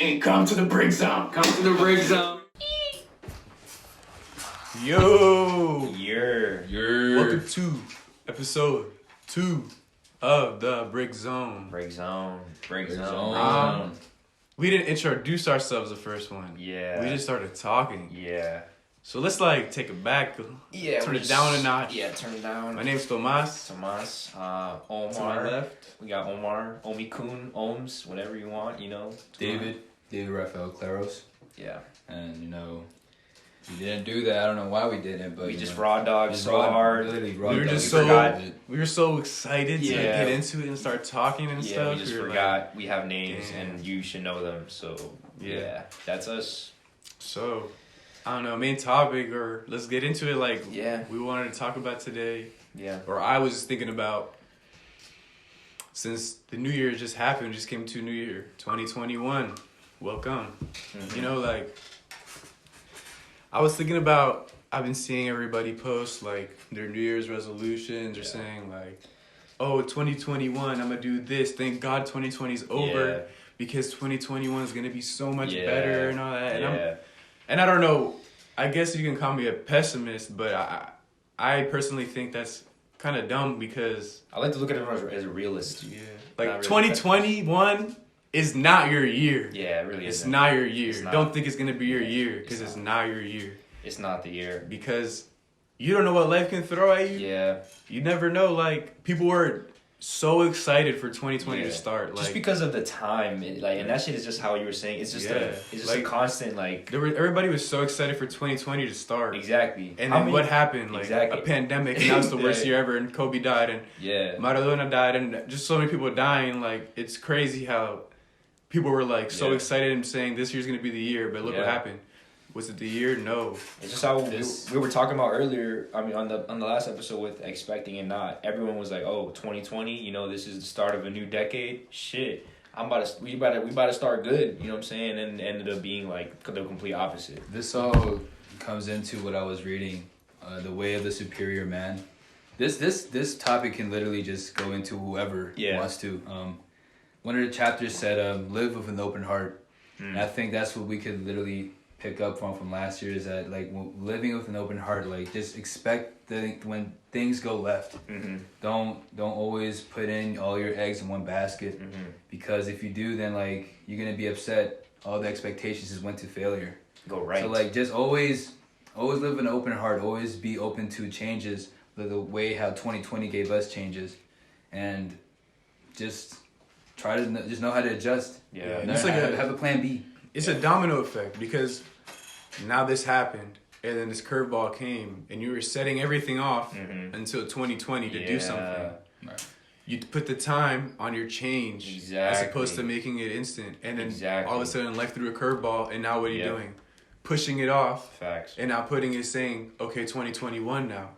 And come to the break zone. Come to the break zone. Yo! You're Welcome to episode 2 of the Break Zone. Break zone. We didn't introduce ourselves the first one. Yeah. We just started talking. Yeah. So let's take it back. Yeah. Turn it down a notch. Yeah, turn it down. My name's Tomas. Omar. To my left. We got Omar, Omi-kun, Ohms, whatever you want, you know. David Rafael Claros. Yeah. And, we didn't do that. I don't know why we didn't, but We just raw dogged so hard. Literally We were dogged. just forgot. we were so excited to Yeah. get into it and start talking and Yeah, stuff. we just were forgot we have names damn. and you should know them. So, yeah, that's us. So, I don't know, main topic, or let's get into it. Yeah. We wanted to talk about today. Yeah. Or I was just thinking about, since the new year just happened, just came to New Year 2021. Welcome. Mm-hmm. I was thinking about, I've been seeing everybody post their New Year's resolutions or saying oh, 2021, I'm gonna do this. Thank God 2020's over because 2021 is gonna be so much better and all that. And I don't know, I guess you can call me a pessimist, but I personally think that's kind of dumb because I like to look at it as a realist. yeah, Not really 2021 is not your year. Yeah, it really It's isn't. not your year. It's not. Don't think it's gonna be your year because it's not your year. It's not the year. Because you don't know what life can throw at you. Yeah. You never know. People were so excited for 2020 to start. Just because of the time, and that shit is just how you were saying. It's just a constant everybody was so excited for 2020 to start. Exactly. And then what happened? A pandemic, and that was the worst year ever. And Kobe died, and Maradona died, and just so many people dying. It's crazy how people were so excited and saying this year's gonna be the year, but look what happened. Was it the year? No. It's just how we were talking about earlier. I mean, on the last episode with expecting and not. Everyone was like, "Oh, 2020. This is the start of a new decade." Shit, we about to start good. You know what I'm saying? And ended up being the complete opposite. This all comes into what I was reading, The Way of the Superior Man. This topic can literally just go into whoever wants to. One of the chapters said, "Live with an open heart." And I think that's what we could literally pick up from last year is that living with an open heart, just expect that when things go left, don't always put in all your eggs in one basket, because if you do, then you're gonna be upset. All the expectations just went to failure. Go right. So just always live with an open heart. Always be open to changes, the way how 2020 gave us changes, and just try to just know how to adjust. Yeah, it's have a plan B. It's a domino effect because now this happened and then this curveball came and you were setting everything off until 2020 to do something. Right. You put the time on your change as opposed to making it instant. And then all of a sudden life threw a curveball and now what are you doing? Pushing it off. Facts. And now putting it saying, okay, 2021 now.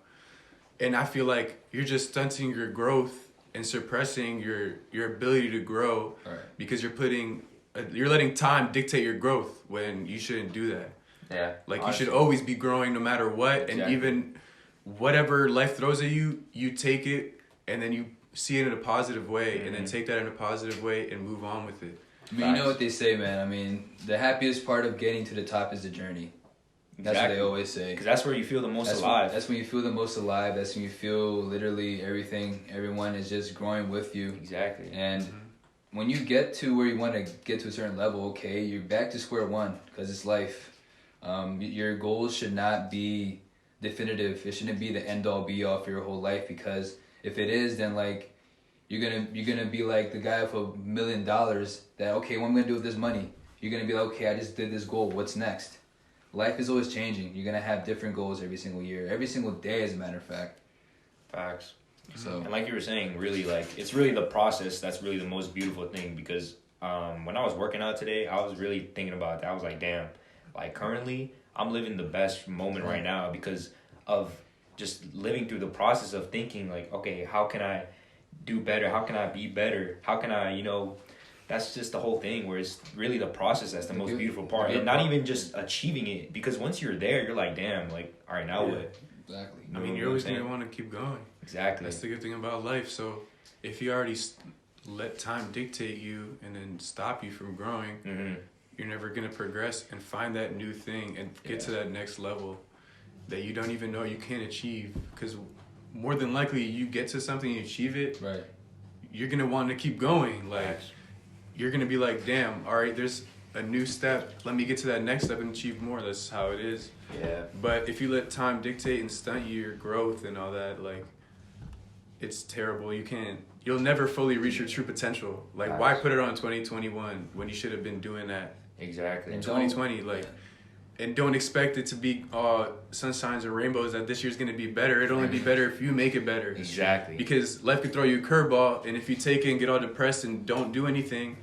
And I feel like you're just stunting your growth and suppressing your ability to grow because you're letting time dictate your growth when you shouldn't do that. Yeah. You should always be growing no matter what. And even whatever life throws at you, you take it and then you see it in a positive way and then take that in a positive way and move on with it. I mean, you know what they say, man. I mean, the happiest part of getting to the top is the journey. That's what they always say. Because that's where you feel the most alive. That's when you feel the most alive. That's when you feel literally everyone is just growing with you. Exactly. And when you get to where you want to get to a certain level, okay, you're back to square one because it's life. Your goals should not be definitive. It shouldn't be the end all be all for your whole life, because if it is, then you're gonna be like the guy with $1 million that, okay, what am I gonna do with this money? You're gonna be like, okay, I just did this goal. What's next? Life is always changing. You're gonna have different goals every single year, every single day, as a matter of fact. Facts. So, and like you were saying, really, it's really the process that's really the most beautiful thing, because when I was working out today, I was really thinking about that. I was like, damn, currently I'm living the best moment right now because of just living through the process of thinking okay, how can I do better? How can I be better? How can I, that's just the whole thing, where it's really the process that's the most beautiful part, and not even just achieving it, because once you're there, you're like, damn, all right, now what? Exactly. I mean, you're always going to want to keep going. Exactly. That's the good thing about life. So if you already let time dictate you and then stop you from growing, you're never gonna progress and find that new thing and get to that next level that you don't even know you can achieve. Because more than likely, you get to something, you achieve it, right? You're gonna want to keep going. Like, you're gonna be like, damn, all right, there's a new step. Let me get to that next step and achieve more. That's how it is. Yeah. But if you let time dictate and stunt your growth and all that, like, it's terrible. You'll never fully reach your true potential. Like, why put it on 2021 when you should have been doing that Exactly. in 2020? Like, and don't expect it to be sunshines or rainbows, that this year's going to be better. It'll only be better if you make it better. Exactly. Because life could throw you a curveball, and if you take it and get all depressed and don't do anything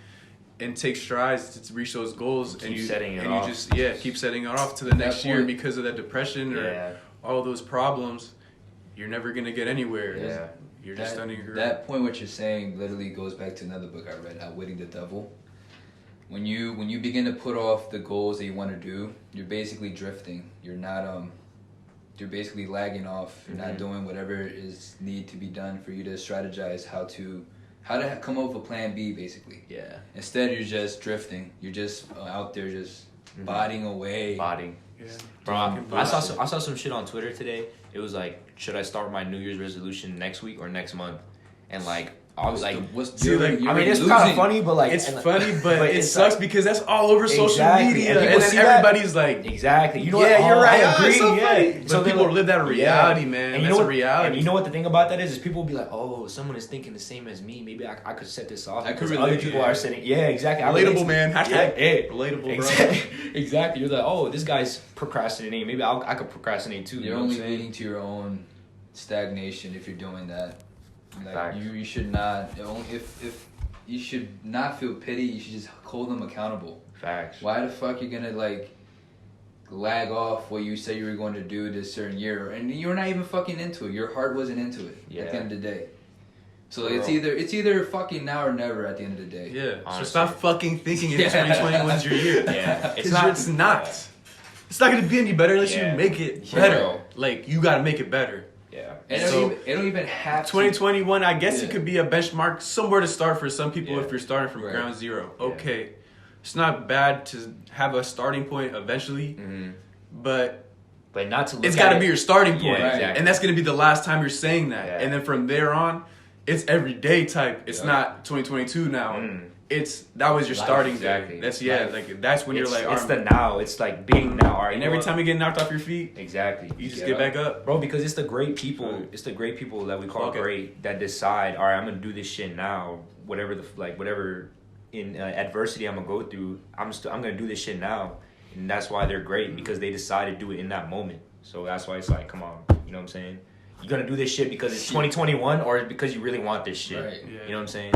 and take strides to reach those goals, keep setting it off. you just keep setting it off to the next year because of that depression or all those problems, you're never going to get anywhere. Yeah. You're just stunning your growth. That point, what you're saying, literally goes back to another book I read, Outwitting the Devil. When you begin to put off the goals that you want to do, you're basically drifting. You're not you're basically lagging off. You're not doing whatever is need to be done for you to strategize how to come up with a plan B, basically. Yeah. Instead, you're just drifting. You're just out there, just bodying away. Yeah. Bro, I saw some shit on Twitter today. It was like, should I start my New Year's resolution next week or next month? And like, I was like, I mean, it's kind of funny, but like, it's funny, but it sucks like, because that's all over social media, and then everybody's like, exactly. You know yeah, what? you're right. I agree. So yeah. But people live that reality, man. And that's a reality. And you know what the thing about that is people will be like, oh, someone is thinking the same as me. Maybe I could set this off. I could relate. Other people are setting. Yeah, exactly. Relatable, man. Relatable, bro. Exactly. You're like, oh, this guy's procrastinating. Maybe I could procrastinate too. You're only leading to your own stagnation if you're doing that. Like, you should not. If you should not feel pity, you should just hold them accountable. Facts. Why the fuck you're gonna like lag off what you said you were going to do this certain year, and you're not even fucking into it. Your heart wasn't into it at the end of the day. So like, it's either fucking now or never at the end of the day. Yeah. Honestly. So stop fucking thinking if 2021's your year. Yeah. It's not. It's not. It's not gonna be any better unless you make it better. Like, you gotta make it better. Yeah. And it don't even have 2021, I guess it could be a benchmark, somewhere to start for some people if you're starting from ground zero. Yeah. Okay. It's not bad to have a starting point eventually, but not to look it's got to be your starting point. Yeah, exactly. And that's going to be the last time you're saying that. Yeah. And then from there on, it's everyday type. It's not 2022 now. That was your starting day. That's that's when you're like, it's the now. It's like being now. All right, and every time you get knocked off your feet, you just get back up, bro. Because it's the great people. It's the great people that we call great that decide. All right, I'm gonna do this shit now. Whatever in adversity I'm gonna go through, I'm gonna do this shit now, and that's why they're great because they decide to do it in that moment. So that's why it's like, come on, you know what I'm saying? You're gonna do this shit because it's 2021 or because you really want this shit. Right. You know what I'm saying?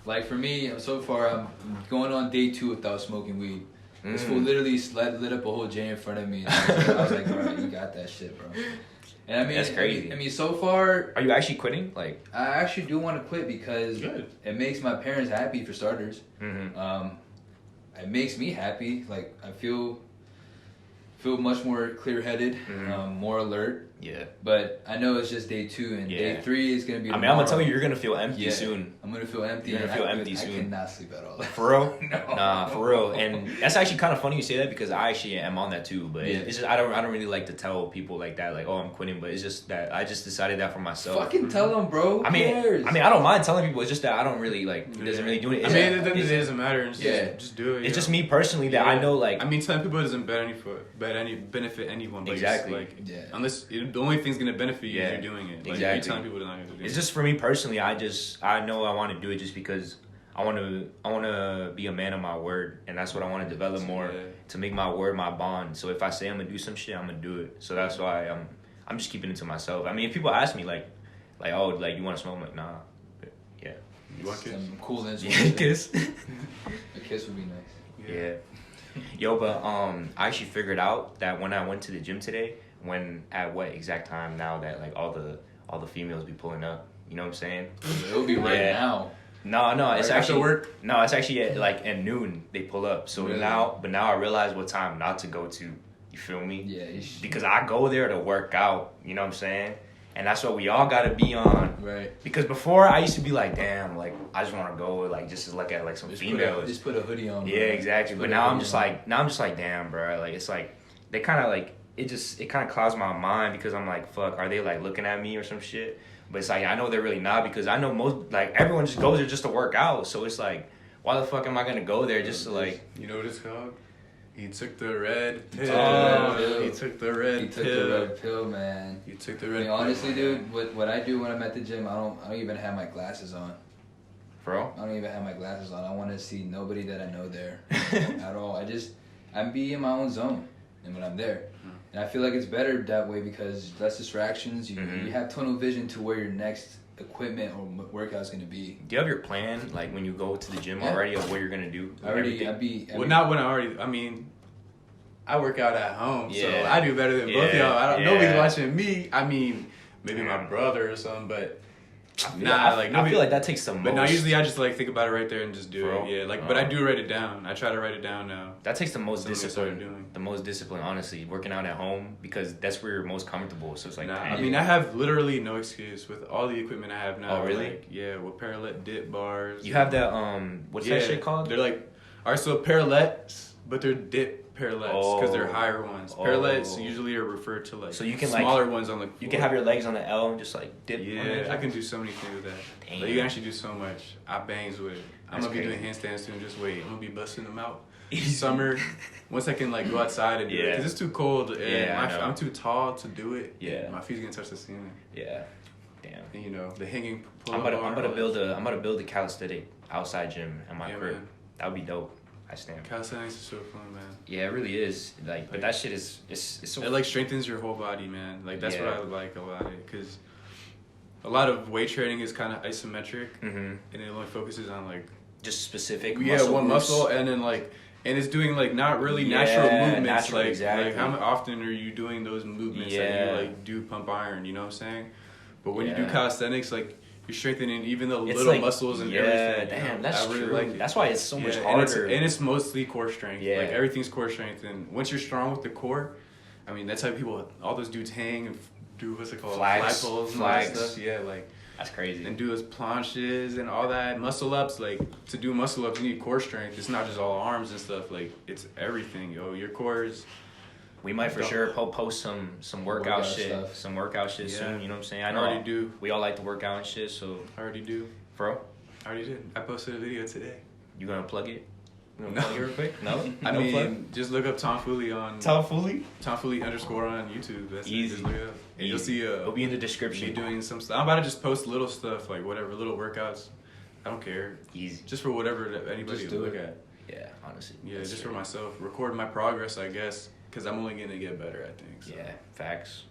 Like for me, so far I'm going on day 2 without smoking weed. This fool literally lit up a whole J in front of me. And I was like, all right, you got that shit, bro. And I mean, that's crazy. I mean, so far, are you actually quitting? Like, I actually do want to quit because it makes my parents happy for starters. It makes me happy. Like, I feel much more clear-headed, more alert. Yeah. But I know it's just day 2, and day 3 is gonna be. I mean, I'm gonna tell you, you're gonna feel empty soon. I'm gonna feel empty. You're gonna feel empty soon. I cannot sleep at all. For real? No. Nah, for real. And that's actually kind of funny you say that because I actually am on that too. But it's just I don't really like to tell people like that, like, oh, I'm quitting. But it's just that I just decided that for myself. Fucking tell them, bro. Who cares? I mean, I don't mind telling people. It's just that I don't really like. It doesn't really do it. It doesn't matter. Just do it. It's just me personally that I know. Like, I mean, telling people doesn't benefit anyone. But exactly. Unless the only thing's gonna benefit you is you're doing it. Like, exactly. You're telling people they're not gonna do it. It's just for me personally. I know I want to do it just because I want to be a man of my word, and that's what I want to develop more to make my word my bond. So if I say I'm gonna do some shit, I'm gonna do it. So that's why I'm just keeping it to myself. I mean, if people ask me like oh, like, you want to smoke? I'm like, nah. Yeah. You want kiss? Some cool kiss. A kiss would be nice. Yeah. Yo, but I actually figured out that when I went to the gym today, at what exact time now that like all the females be pulling up, you know what I'm saying? It'll be right now. No, it's actually work. No, it's actually at noon they pull up. So now I realize what time not to go to. You feel me? Yeah. Because I go there to work out. You know what I'm saying? And that's what we all gotta be on. Right. Because before I used to be like, damn, like I just wanna go like just to look at like some females. Just put a hoodie on. Yeah, exactly. But now I'm just like damn, bro. Like it's like they kinda like it kinda clouds my mind because I'm like, fuck, are they like looking at me or some shit? But it's like I know they're really not because I know most like everyone just goes there just to work out. So it's like, why the fuck am I gonna go there just to like You know what it's called? He took the red pill. Oh, he took the red pill, man. He took the red pill. Honestly, dude, what I do when I'm at the gym, I don't even have my glasses on. Bro? I don't even have my glasses on. I want to see nobody that I know there at all. I'm be in my own zone, and when I'm there, and I feel like it's better that way because less distractions. You have tunnel vision to where your next equipment or workout is gonna be. Do you have your plan like when you go to the gym already of what you're gonna do? Not when I mean, I work out at home, so I do better than both of y'all. Nobody's watching me. I mean, maybe my brother or something, but I feel like that takes some. But now usually I just like think about it right there and just do it. Yeah, like but I do write it down. I try to write it down now. That takes the most discipline. The most discipline, honestly, working out at home because that's where you're most comfortable. So it's like, I mean, I have literally no excuse with all the equipment I have now. Oh really? Like, yeah, with parallel dip bars. You have that what's that shit called? They're like, so parallettes, but they're dip parallettes because they're higher ones. Parallettes usually are referred to like so you can smaller ones on the floor. You can have your legs on the L and just like dip. Yeah, I can do so many things with that. Damn. Like, you can actually do so much. I bangs with it. I'm gonna be doing handstands soon. Just wait. I'm gonna be busting them out. Summer, once I can like go outside and do it, because it's too cold and I'm too tall to do it. Yeah, my feet's gonna touch the ceiling. Yeah, damn. And, you know the hanging. I'm gonna build a calisthenic outside gym at my crib. Man. That would be dope. I stand. Calisthenics is so fun, man. Yeah, it really is. Like, but that shit is it's so. It like strengthens your whole body, man. Like that's what I like about it, because a lot of weight training is kind of isometric, and it only focuses on like just specific. One muscle, and then like. And it's doing like not really natural movements. Exactly. Like how often are you doing those movements that you like do pump iron? You know what I'm saying? But when you do calisthenics, like you're strengthening even the little muscles and everything. Damn, that's I really true. like it. That's why it's so much harder. And it's mostly core strength. Yeah. Like everything's core strength. And once you're strong with the core, I mean that's how all those dudes hang and do what's it called? Flag pulls and all that stuff. Yeah, like. That's crazy. And do those planches and all that. Muscle ups, like, to do muscle ups, you need core strength. It's not just all arms and stuff. Like, it's everything, yo. Your core is... We might for sure post some workout shit. Stuff. Some workout shit soon, you know what I'm saying? I know I already do. We all like to work out and shit, so... I already do. Bro? I already did. I posted a video today. You gonna plug it? You gonna plug it real quick? No? I mean, just look up Tom Fooley on... Tom Fooley? Tom Fooley _ on YouTube. That's easy. Just look it up. And you'll see... It'll be in the description. Me doing some stuff. I'm about to just post little stuff, like whatever, little workouts. I don't care. Easy. Just for whatever that anybody will look at. Yeah, honestly. Yeah, just for myself. Record my progress, I guess, because I'm only going to get better, I think. So. Yeah, facts.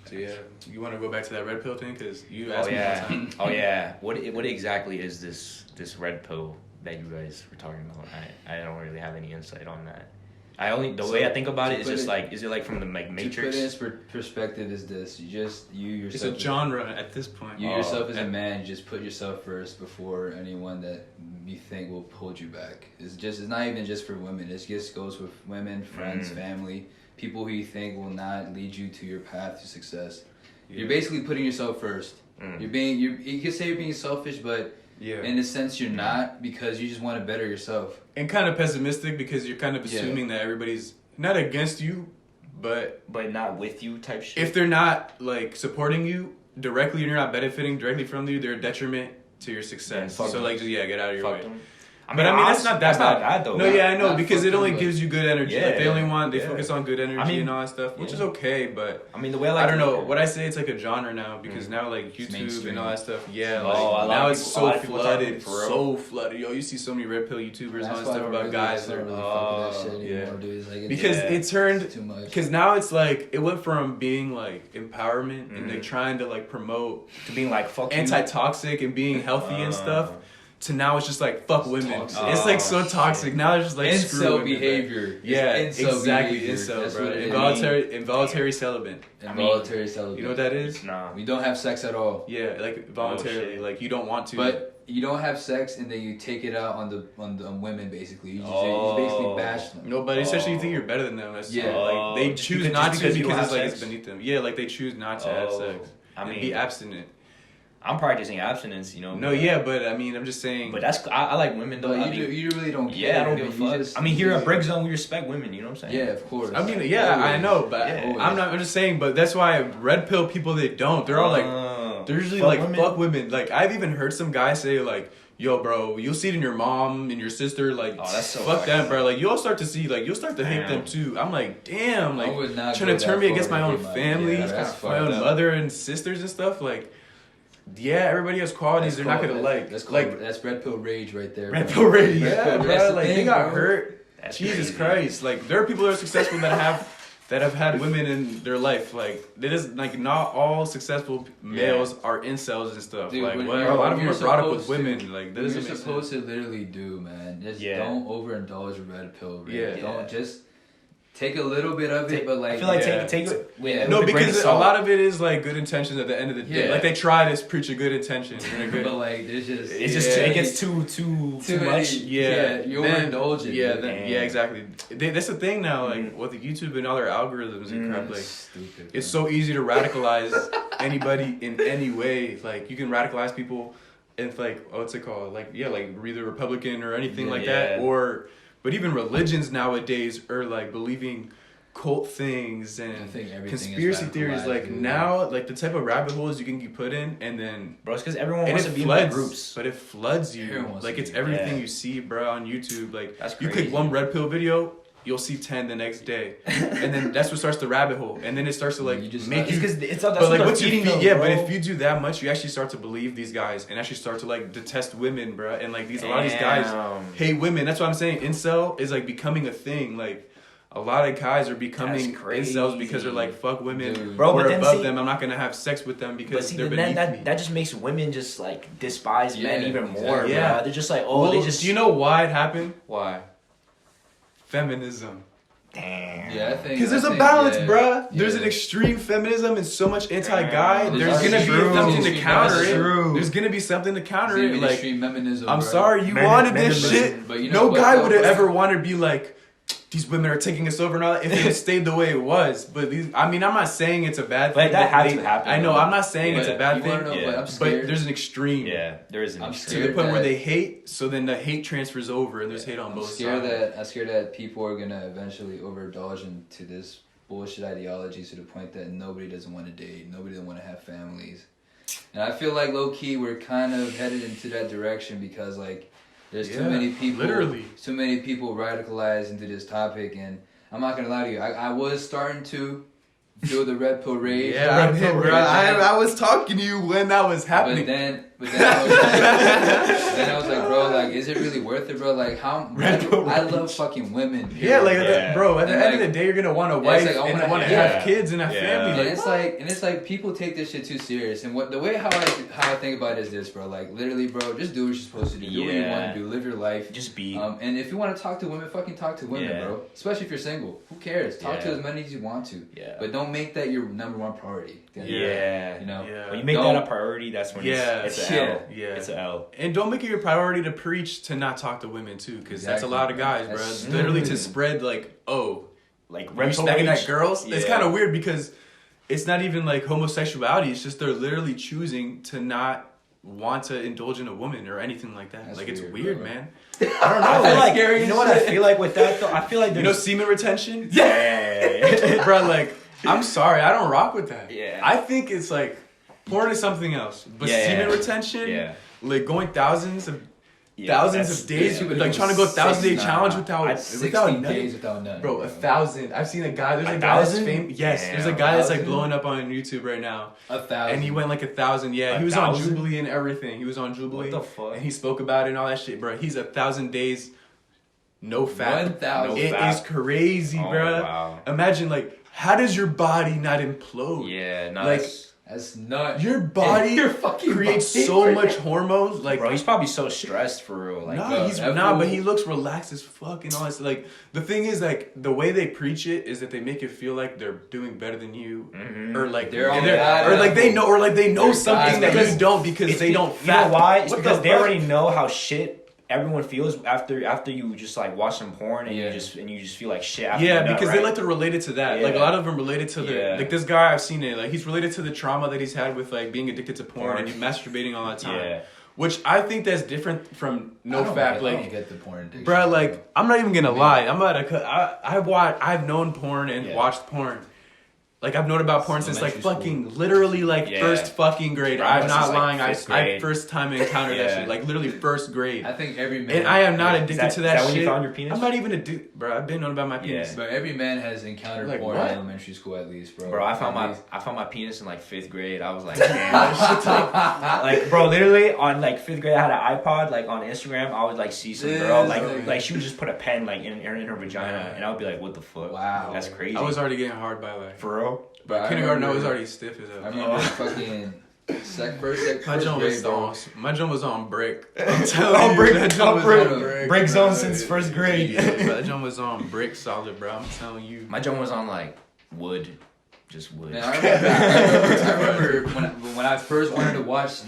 So yeah, you want to go back to that red pill thing? Because you asked me one time. Oh yeah. What exactly is this red pill that you guys were talking about? I don't really have any insight on that. The way I think about it is just like, is it like from the like Matrix? To put it in perspective is this: you yourself. It's a genre at this point. You yourself as a man, you just put yourself first before anyone that you think will hold you back. It's not even just for women. It just goes with women, friends, family, people who you think will not lead you to your path to success. Yeah. You're basically putting yourself first. You could say you're being selfish, but in a sense you're not, because you just want to better yourself. And kind of pessimistic, because you're kind of assuming that everybody's not against you, but not with you type shit. If they're not like supporting you directly and you're not benefiting directly from you, they're a detriment to your success. So like, just get out of your way. Them. I mean, that's not that bad though. No, I know, because it only gives you good energy. Yeah, like they focus on good energy and all that stuff, which is okay. But I mean, the way I don't know what I say. It's like a genre now, because now like YouTube and all that stuff. Yeah, now it's so flooded, Yo, you see so many red pill YouTubers and all that stuff about guys that are because it turned too much. Because now it's like it went from being like empowerment and like trying to like promote to being like anti-toxic and being healthy and stuff. To now it's just like fuck women. It's like so toxic. Now it's just like incel behavior. Yeah, exactly. Incel, bro. Involuntary celibate. Involuntary celibate. You know what that is? Nah. We don't have sex at all. Yeah, like voluntarily. Like you don't want to. But you don't have sex and then you take it out on the women basically. You basically bash them. No, but essentially you think you're better than them. That's Yeah. like they choose not to because it's like sex? it's beneath them. Yeah, like they choose not to have sex. I mean, be abstinent. I'm practicing abstinence, you know. No, yeah, but I mean, I'm just saying. But that's I like women though. But you really don't care. Yeah, I don't give a fuck. I mean, here at Brick Zone, we respect women. You know what I'm saying? Yeah, of course. I mean, yeah, always. I know, but I'm just saying. But that's why red pill people they don't. They're all like, they're usually like women? Fuck women. Like I've even heard some guy say like, yo, bro, you'll see it in your mom and your sister. Like, that's so fuck them, bro. Like you'll start to see, like you'll start to hate them too. I'm like, damn, like trying to turn me against my own family, my own mother and sisters and stuff. Like. Yeah, everybody has qualities they're not gonna like. That's red pill rage right there. Red pill rage, yeah, bro. Like they got bro. hurt. That's Jesus crazy. Christ! Like there are people that are successful that have had women in their life. Like it is like not all successful males are incels and stuff. Dude, like a lot of them are brought up with women. Like that doesn't you're make supposed sense. to literally do, man. Just don't overindulge in red pill rage. Yeah. Don't just. Take a little bit of it, but like I feel like take it. Yeah, no, because a lot of it is like good intentions at the end of the day. Yeah. Like they try to preach a good intention, but like there's just it gets too much. Yeah, you're overindulging. Yeah, exactly. That's the thing now. Like with the YouTube and all their algorithms and crap. Like stupid, it's so easy to radicalize anybody in any way. Like you can radicalize people, and like what's it called? Like like either Republican or anything like that, or. But even religions nowadays are like believing cult things and conspiracy theories. Like now, like the type of rabbit holes you can get put in, and then bro, it's because everyone wants to be in the groups. But it floods you. Like it's everything you see, bro, on YouTube. Like that's you click one red pill video, you'll see 10 the next day, and then that's what starts the rabbit hole, and then it starts to like make you. It's but like what you feed, but if you do that much, you actually start to believe these guys, and actually start to like detest women, bro, and like a lot of these guys hate women. That's what I'm saying. Incel is like becoming a thing. Like a lot of guys are becoming incels because they're like fuck women, dude. Bro. We're above them. I'm not gonna have sex with them because they're beneath me. That just makes women just like despise men even more. Yeah, bro. They're just like they just. Do you know why it happened? Why? Feminism. Damn. Yeah, I think because there's a balance, bruh. There's an extreme feminism and so much anti-guy. There's gonna be something to counter it. There's gonna be something to counter it. Like, extreme feminism. I'm sorry, you wanted this shit. But you know no guy would have ever wanted to be like, these women are taking us over and all that if it stayed the way it was. But I'm not saying it's a bad thing. But that had to happen. I know, I'm not saying it's a bad thing. But there's an extreme. Yeah, there is an extreme. To the point where they hate, so then the hate transfers over and there's hate on both sides. I'm scared that people are going to eventually overindulge into this bullshit ideology to the point that nobody doesn't want to date, nobody doesn't want to have families. And I feel like low-key we're kind of headed into that direction because like there's too many people radicalized into this topic, and I'm not gonna lie to you, I was starting to feel the red pill rage. I was talking to you when that was happening. But then I was like, bro, like, is it really worth it, bro? Like, I love fucking women. Bro. At the end of the day, you're gonna want a wife and want to have kids and a family. And it's like people take this shit too serious. And the way how I think about it is this, bro. Like, literally, bro, just do what you're supposed to do. Do what you want to do. Live your life. Just be. And if you want to talk to women, fucking talk to women, bro. Especially if you're single. Who cares? Talk to as many as you want to. Yeah. But don't make that your number one priority. Yeah. You know. When you make that a priority, that's when it's an L. Yeah. It's an L. And don't make it your priority to preach to not talk to women too, because that's a lot of guys, bro. It's literally to spread like respecting that girls. Yeah. It's kind of weird because it's not even like homosexuality. It's just they're literally choosing to not want to indulge in a woman or anything like that. That's it's weird, man. I don't know. I feel like scary. You know what I feel like with that though? I feel like semen retention. Yeah, bro. Like I'm sorry, I don't rock with that. Yeah, I think it's like porn is something else, but semen retention, like going thousands of days, like trying to go 1,000-day challenge without 16 days without none. Bro, 1,000. I've seen a guy. There's a guy that's famous. Yes, there's a guy that's like blowing up on YouTube right now. 1,000. And he went like 1,000. Yeah, he was on Jubilee and everything. He was on Jubilee. What the fuck? And he spoke about it and all that shit, bro. He's 1,000 days, no fat. 1,000. It is crazy, bro. Wow. Imagine like, how does your body not implode? Yeah, no, like. That's nuts. Your body You're fucking creates so much hormones. Like, bro, he's probably so stressed for real. Like, but he looks relaxed as fuck and all this. Like, the thing is, like, the way they preach it is that they make it feel like they're doing better than you, or like they know something that you don't because they don't. You know why? It's because they already know how shit everyone feels after you just like watch some porn and you just feel like shit after because they like to relate it to that. Like a lot of them related to the like this guy I've seen it, like he's related to the trauma that he's had with like being addicted to porn and he's masturbating all the time. Which I think that's different from like I don't get the porn addiction. Bro, like I'm not even gonna lie. I've known porn and watched porn. Like, I've known about porn since, like, fucking, literally, like, first fucking grade. I'm not lying. I first time encountered that shit. Like, literally first grade. I think every man... And I am not addicted to that shit. When you found your penis? I'm not even addicted. Bro, I've been known about my penis. But every man has encountered porn in elementary school, at least, bro. Bro, I found my penis in, like, 5th grade. I was like, damn. Like, bro, literally, on, like, 5th grade, I had an iPod. Like, on Instagram, I would, like, see some girl. Like, she would just put a pen, like, in her vagina. And I would be like, what the fuck? Wow. That's crazy. I was already getting hard by, like... For real? But kindergarten, I was already stiff as hell. I remember fucking my jump was on brick. I'm telling you, that jump was on brick. Break zone since 1st grade. That jump was on brick solid, bro. I'm telling you. My jump was on like wood, just wood. Man, I remember when I first wanted to watch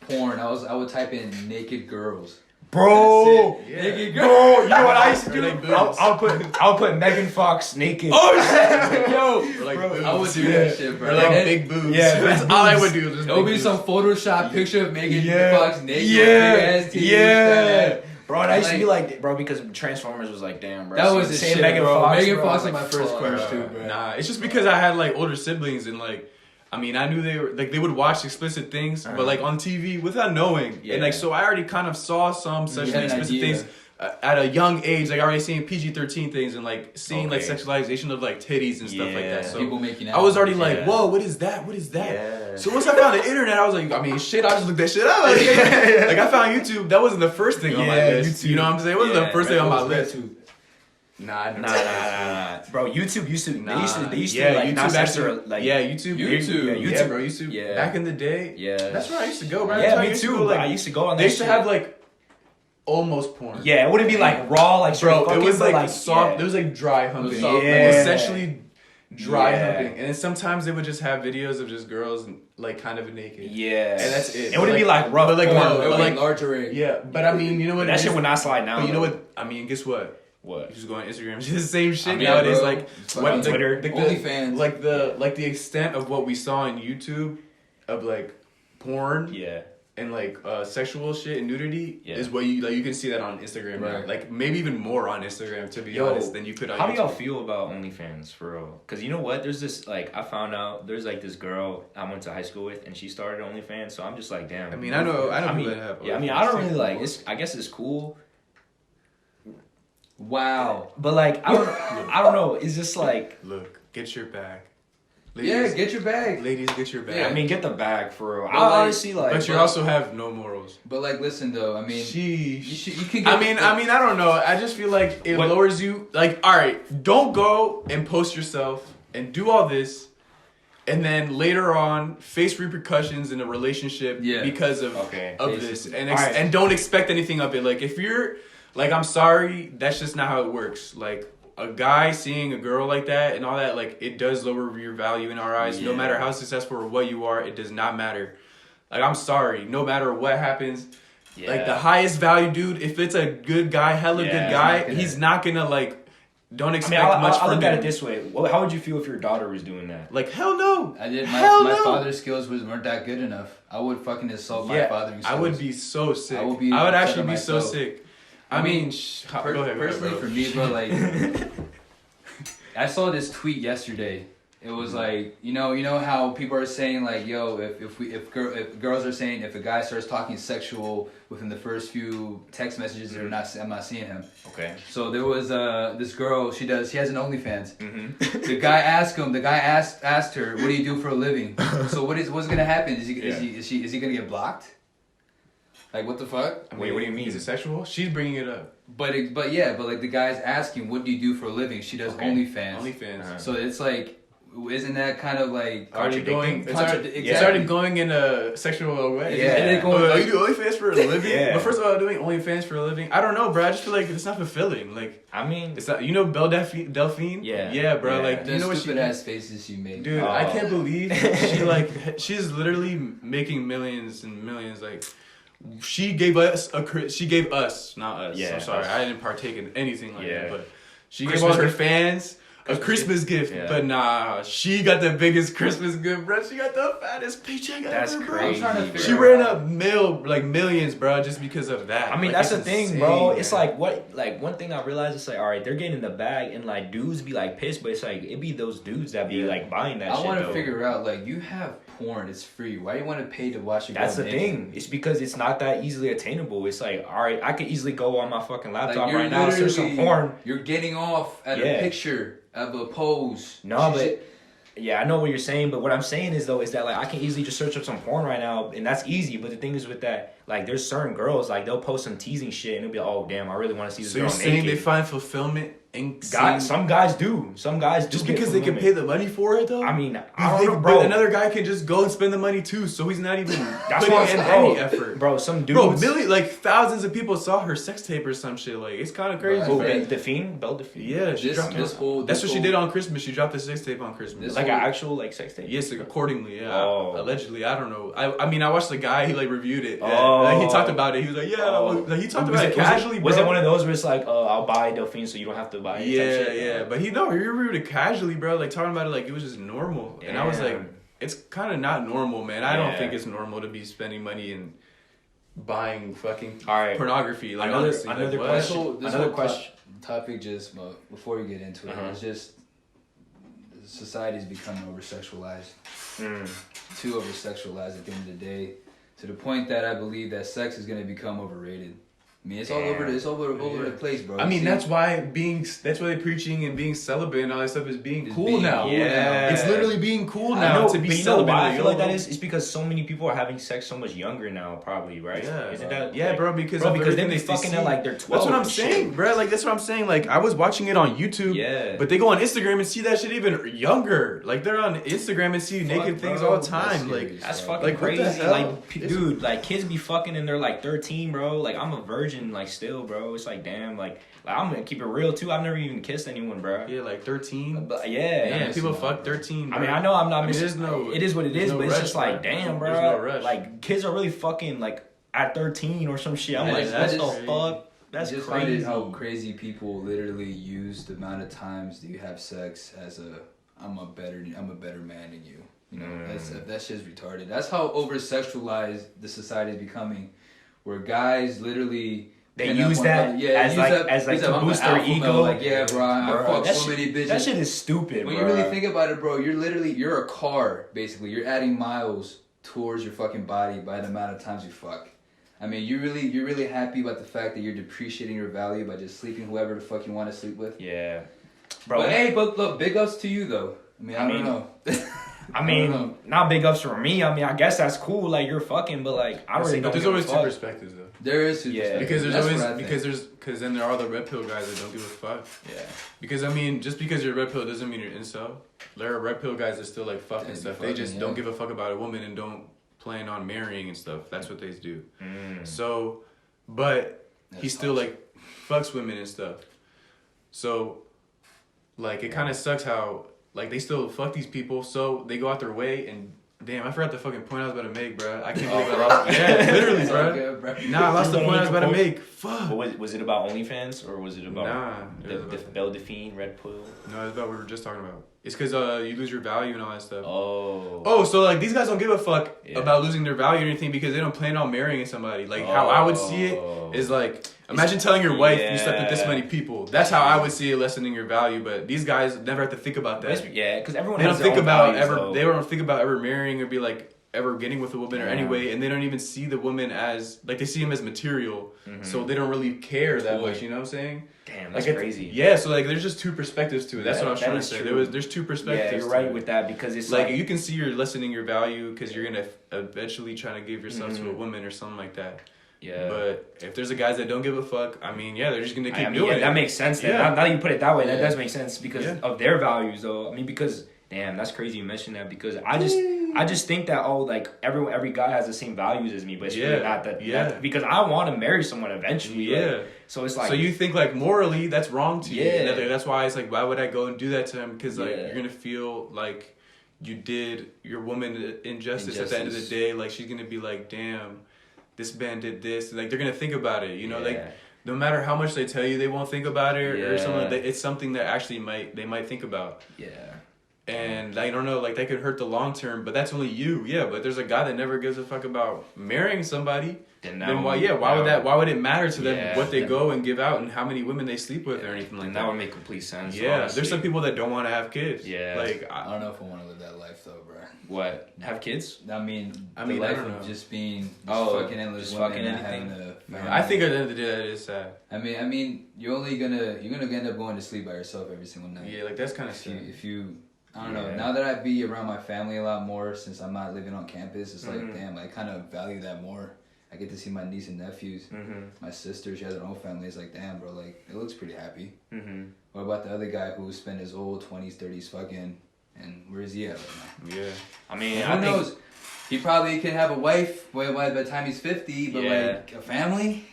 porn, I would type in naked girls. Bro, naked girl. Bro, you know what I used to do? I'll put Megan Fox naked. Oh shit, yo, bro, I would do that shit, bro. Or like big boobs. Yeah, that's all I would do. It would be some Photoshop picture of Megan Fox naked, big ass titties. Yeah. Bro, and I used to be like, bro, because Transformers was like, damn, bro. That was the shit, Megan bro. Fox, Megan bro, Fox was my first crush too, bro. Nah, it's just because I had like older siblings and like. I mean, I knew they were like they would watch explicit things, but like on TV without knowing, and like so I already kind of saw some sexually explicit things at a young age. Like I already seen PG-13 things and like seeing like sexualization of like titties and stuff like that. So people making out. I was already like, whoa, what is that? What is that? Yeah. So once I found the internet, I was like, I mean, shit, I just looked that shit up. Like I found YouTube. That wasn't the first thing on my list. You know what I'm saying? It wasn't the first thing on my list. Nah. Bro, YouTube used to. They used to like YouTube not censor like YouTube. Yeah, bro, YouTube. Yeah. Back in the day. Yeah. That's where I used to go, bro. Yeah, me too. I used to go on. They used to have like almost porn. Yeah, it wouldn't be like raw, like bro. It was like soft. It was like dry humping. Yeah. Like essentially dry humping, and then sometimes they would just have videos of just girls like kind of naked. Yeah, and that's it. It wouldn't be like rough, but like no, like larger. Yeah, but I mean, you know what? That shit would not slide now. But you know what? I mean, guess what? What? You just go on Instagram. It's the same shit nowadays. Bro. Like what Twitter, OnlyFans. Like the extent of what we saw on YouTube, of like porn. Yeah. And like sexual shit and nudity is what you can see that on Instagram. Right. Like maybe even more on Instagram to be honest than you could on YouTube. How do y'all feel about OnlyFans for real? Because you know what? There's this like I found out there's like this girl I went to high school with and she started OnlyFans. So I'm just like damn. I mean I know people that have. Yeah, I mean I don't really like. I guess it's cool. Wow. But like I don't know. It's just like look, get your bag. Ladies, get your bag. Ladies, get your bag. Yeah, I mean, get the bag for real. I honestly like. But you also have no morals. But like, listen though. I mean, you can. I mean, I don't know. I just feel like it lowers you. Like, all right, don't go and post yourself and do all this, and then later on face repercussions in a relationship because of this, and don't expect anything of it. Like, if you're like, I'm sorry, that's just not how it works. Like. A guy seeing a girl like that and all that, like, it does lower your value in our eyes. No matter how successful or what you are, it does not matter. Like, I'm sorry. No matter what happens, like, the highest value dude, if it's a good guy, hella good guy, he's not gonna, like, don't expect much from him. I'll look at it this way. How would you feel if your daughter was doing that? Like, hell no. My father's skills weren't that good enough. I would fucking assault my fathering skills. I would be so sick. I would actually be so sick. I mean, personally for me, bro, like, I saw this tweet yesterday. It was like, you know how people are saying like, yo, if girls are saying if a guy starts talking sexual within the first few text messages, I'm not seeing him. Okay. So there was this girl. She has an OnlyFans. Mm-hmm. The guy asked her, what do you do for a living? So what's gonna happen? Is he gonna get blocked? Like, what the fuck? Wait, what do you mean? Is it sexual? She's bringing it up. But like the guy's asking, what do you do for a living? She does OnlyFans. OnlyFans. So it's like, isn't that kind of like already going? Exactly. It started going in a sexual way. Yeah. And it going, you do OnlyFans for a living? Yeah. But first of all, doing OnlyFans for a living, I don't know, bro. I just feel like it's not fulfilling. Like, I mean, it's not. You know, Belle Delphine? Yeah. Yeah, bro. Yeah. Like, the you know what stupid ass faces she made. Dude, I can't believe she's literally making millions and millions. Like, she gave us, not us. Yeah, I'm sorry, us. I didn't partake in anything like that, but she gave Christmas all her gift. fans a Christmas gift. Yeah. But nah, she got the biggest Christmas gift, bro. She got the fattest paycheck That's ever, bro. crazy. I'm trying to figure She ran up millions, bro, just because of that. I mean, Like, that's the it's thing, insane, bro. man. It's like one thing I realized. It's like, all right, they're getting in the bag, and like dudes be like pissed, but it's like it be those dudes that be like buying that. I want to figure out, like, you have porn, it's free. Why do you want to pay to watch it? That's the thing. It's because it's not that easily attainable. It's like, all right, I could easily go on my fucking laptop Like, you're right now, search some porn. You're getting off at a picture of a pose. No, but yeah, I know what you're saying, but what I'm saying is though is that like I can easily just search up some porn right now, and that's easy. But the thing is with that, like there's certain girls like they'll post some teasing shit, and they'll be like, oh damn, I really want to see this So girl you're saying naked. they find fulfillment in Some guys do. Some guys do just get because they can fulfillment. pay the money for it though? I mean, I don't know, But bro. another guy can just go and spend the money too, so he's not even That's putting what in I'm saying, any effort. bro. Some dudes, Like thousands of people saw her sex tape or some shit. Like, it's kind of crazy. Bro, man. Belle Delphine. Yeah, she dropped this it. whole That's what she did on Christmas. She dropped the sex tape on Christmas. This like whole- an actual like sex tape. Yes, like, accordingly, yeah. Oh. Allegedly, I don't know. I mean, I watched the guy. He like reviewed it. Oh. Like, he talked about it. He was like, yeah. Like, he talked about it casually. Was bro. it one of those where it's like, I'll buy Delphine so you don't have to buy it? type Yeah, shit? yeah. But he reviewed it casually, bro. Like talking about it like it was just normal. And I was like, Damn. it's kind of not normal, man. I don't Yeah. think it's normal to be spending money and buying fucking All right. pornography. Like Another honestly, another like, what? question. This Another whole question. Topic just before we get into it, Uh-huh. it's just society's becoming over-sexualized. Mm. Too over-sexualized at the end of the day, to the point that I believe that sex is going to become overrated. I mean, it's all over. It's over the place, bro. I mean, See? that's why they're preaching and being celibate and all that stuff is being It's cool being now. cool Yeah. It's literally being cool I now know, to be but you know celibate. why I feel like that yo. is? It's because so many people are having sex so much younger now, probably, right? Yeah, Isn't that? yeah, like, bro. Because bro, of because they be everything fucking see. at like they're 12. That's what I'm and shit. saying, bro. Like that's what I'm saying. Like I was watching it on YouTube. Yeah. But they go on Instagram and see that shit even younger. Like they're on Instagram and see naked things all the time. That's Like serious. That's bro. fucking Like, what the crazy. hell? Like, dude, like kids be fucking and they're like 13, bro. Like I'm a virgin, like still, bro. It's like damn, like I'm gonna keep it real too. I've never even kissed anyone, bro. yeah, like 13. But yeah, Yeah, people missing fuck out, bro. 13. I bro. mean, I know I'm not I mean, missing. there's no- It is what it there's is, no but it's rush, just like, bro. damn, bro. There's no rush. Like kids are really fucking like at 13 or some shit. I'm I like, just- what I the just- fuck? That's I just crazy. find it how crazy people literally use the amount of times that you have sex as I'm a better man than you. You know, that's just retarded. That's how over sexualized the society is becoming, where guys literally They end up use on that as like to I'm boost an their alpha male, ego. like yeah, bro, I Bro, fuck that so shit- many bitches. That shit is stupid, When bro. you really think about it, bro, you're a car, basically. You're adding miles towards your fucking body by the amount of times you fuck. I mean, you're really happy about the fact that you're depreciating your value by just sleeping whoever the fuck you want to sleep with. Yeah, bro. But hey, but look, big ups to you though. I don't know. I mean, not big ups for me. I mean, I guess that's cool. Like you're fucking, but like I really But don't there's give a always two fuck. perspectives though. There is two Yeah. Because there's That's always what I think. because then there are the red pill guys that don't give a fuck. Yeah. Because I mean, just because you're red pill doesn't mean you're incel. There are red pill guys that still like fuck and They stuff. fucking, They just yeah. don't give a fuck about a woman and don't plan on marrying and stuff. That's what they do. So, but he That's still toxic. like fucks women and stuff. So, like it kind of sucks how like they still fuck these people. So they go out their way and damn, I forgot the fucking point I was about to make, bro. I can't believe I lost. Yeah, literally, It's all bro. good, bro. Nah, I lost the point I was about to make. Fuck. But was it about OnlyFans or was it about Nah, the Belle Delphine, Red Pill? No, it's about what we were just talking about. It's because you lose your value and all that stuff. Oh. So like these guys don't give a fuck Yeah. about losing their value or anything because they don't plan on marrying somebody. Like how I would see it is like imagine telling your wife you slept with this Yeah. many people. That's how I would see it lessening your value. But these guys never have to think about that. Yeah, because everyone They don't has their think own about values, though. They don't think about ever marrying or be like ever getting with a woman or Yeah. anyway, and they don't even see the woman as like they see him as material. So they don't really care that much. You know what I'm saying? Damn, that's Like crazy. Yeah, so like there's just two perspectives to it. That's Yeah, what I was that trying to is say. true. There's two perspectives. Yeah, you're to right it. with that because it's Like you can see you're lessening your value because you're gonna eventually trying to give yourself to a Mhm. woman or something like that. Yeah. But if there's a guys that don't give a fuck, I mean, yeah, they're just gonna keep I mean, doing yeah, it. that makes sense. Then. Yeah. Now that you put it that way, that Yeah. does make sense because Yeah. of their values, though. I mean, because Damn, that's crazy you mentioned that because I just think that like every guy has the same values as me, but it's really not that. Yeah. Because I want to marry someone eventually. Yeah. Like, so it's like. So you think like morally that's wrong to you. Yeah. That's why it's like, why would I go and do that to him? Because like you're gonna feel like you did your woman injustice at the end of the day. Like she's gonna be like, damn, this man did this. Like they're gonna think about it. You know, like no matter how much they tell you, they won't think about it or something. It's something that actually they might think about. Yeah. And I don't know, like that could hurt the long term, but that's only you. Yeah, but there's a guy that never gives a fuck about marrying somebody. Then why would it matter to them what they go and give out and how many women they sleep with or anything like that? That would make complete sense. Yeah, honestly. There's some people that don't want to have kids. Yeah. Like I don't know if I want to live that life though, bro. What? Have kids? I mean, the life I don't of know. just being fucking endless just women fucking and anything. having a I think at the end of the day that is sad. I mean, you're gonna end up going to sleep by yourself every single night. Yeah, like that's kind of sad. If you I don't know. Now that I be around my family a lot more since I'm not living on campus, it's like, damn, I kind of value that more. I get to see my niece and nephews. My sister, she has her own family. It's like, damn, bro, like, it looks pretty happy. What about the other guy who spent his whole 20s, 30s fucking, and where is he at right now? Yeah. I mean, who knows? He probably can have a wife by the time he's 50, but like, a family?